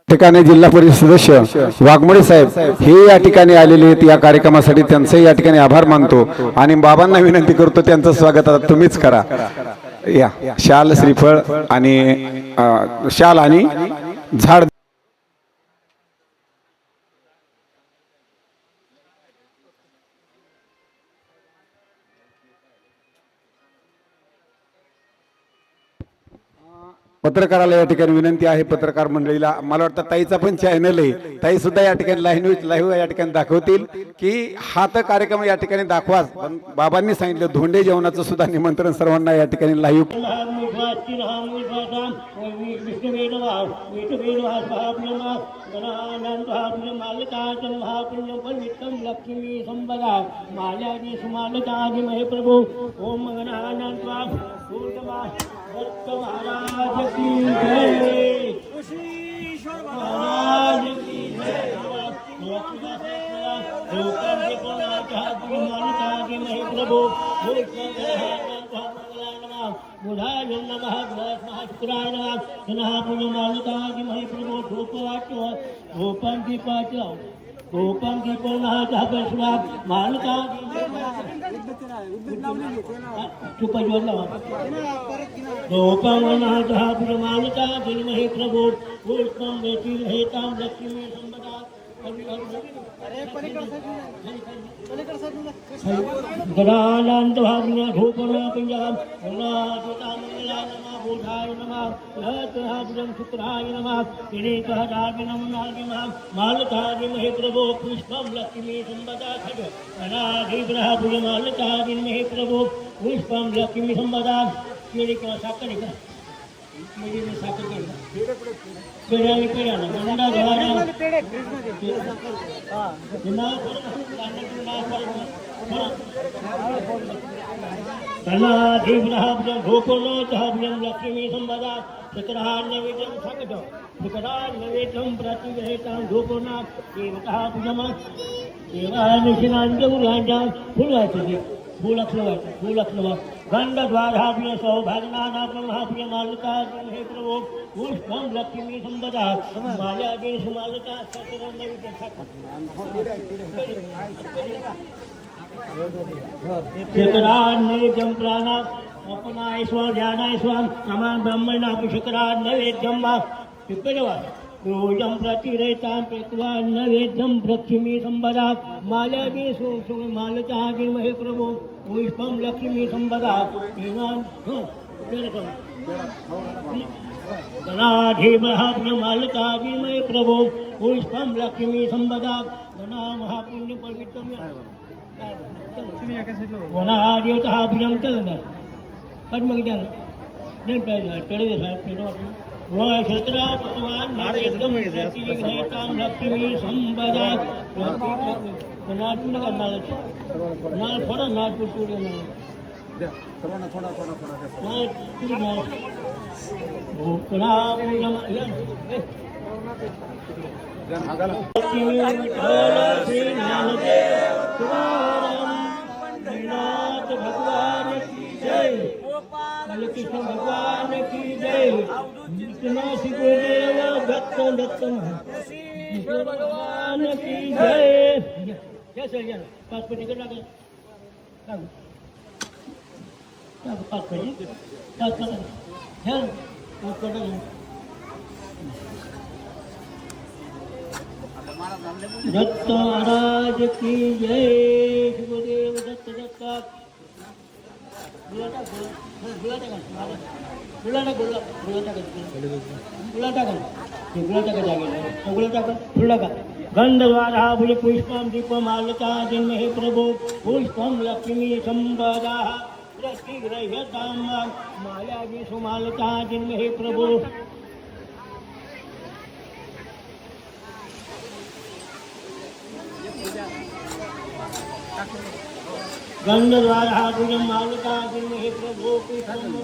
B: ठिकाणी जिल्हा परिषद सदस्य वाघमोडे साहेब हे या ठिकाणी आलेले आहेत. या कार्यक्रमासाठी त्यांचे या ठिकाणी आभार मानतो आणि बाबांना विनंती करतो त्यांचं स्वागत आता तुम्हीच करा. या शाल, श्रीफळ आणि शाल आणि झाड. पत्रकाराला या ठिकाणी विनंती आहे, पत्रकार मंडळीला. मला वाटतं ताईचा पण चॅनल आहे, ताई सुद्धा या ठिकाणी लाईव्ह या ठिकाणी दाखवतील की हा तर कार्यक्रम या ठिकाणी दाखवाच. पण बाबांनी सांगितलं धोंडे जेवणाचं सुद्धा निमंत्रण सर्वांना या ठिकाणी लाईव्ह.
H: महाराज की जय, महाराज की जय. प्रभु बुधाय नमः, शुक्राय नमः, पुण्यमालिकाय महे प्रभु. धूपवाच्य धूपं दीपाच्य गोपं दीपोनाथ परशुरा मालका गोपवनाथ मालका दिलमहे प्रभु. पुष्पं वेतिर्हेतां लक्ष्मी संपदा. गणानंद भावना धूपना पंजाब गणाजुता मंगला नमः. बोधाय नमः, लहतहाब्रं शुक्राय नमः, किरीटहदाय नमः. मालकादि महे प्रभो पुष्पं लक्ष्मी संपदा. खड अनाधिग्रह भुज मालकादि महे प्रभो पुष्पं लक्ष्मी संपदा. मेरी का साकर का मेरी में साकर का पेड़ाने पेड़ाना गंडा घाना कलाधिग्रहाब्जं गोकुलोत्तहाब्जं लक्ष्मी संपदा. शकरान्नवेद्यं सकट शकरान्नवेद्यं प्रतिगृहीतां गोकुलनाथ देवतः पूजमा. देवानुशिनांजौरांजां फुलवाचि फूलक्ष्णवा गंडद्वाराभ्य सौभाग्यनाथमहाप्रिय मालका हे प्रभो पुष्पं लक्ष्मी संपदा. माया देश मालका शकरान्नवेद्यं प्राणा अपनाय स्व ध्यानाय स्व नमः ब्रह्मणाभिषकरान्नवेद्यं वा पिपलवा. रोजं प्रतिरेतां कृत्वा नवेद्यं लक्ष्मी संपदा. मायावी सुसुम मालकादि महे प्रभु पुष्पं लक्ष्मी संपदा. गणाधिमहापुण्यमालकादिमय प्रभो पुष्पं लक्ष्मी संपदा गणा महापुण्य पवित्रम गणादेवता पुण्यम चलना कर्म ज्ञान नहीं पाहिजे कडे साहेब व क्षेत्रा भगवान एकदम काम लक्ष्मी संपदा नाटपूर्ण करणार नाल थोडा नाटपूर भगवान की जय कृष्ण भगवान की जय गुरुदेव दत्त दत्त भगवान की जय पाच पटी कर पाच पटी पाच दत्त महाराज की जय गुरुदेव दत्त दत्त गंधवारा भुज पुष्पम दीपमालका जन्म हे प्रभो पुष्पम लक्ष्मी संपदा प्रतिग्रह्यतां माया सुमालका जन्म हे प्रभो गंधद्वारा भुजं मालका जन्म हे प्रभो पुष्पम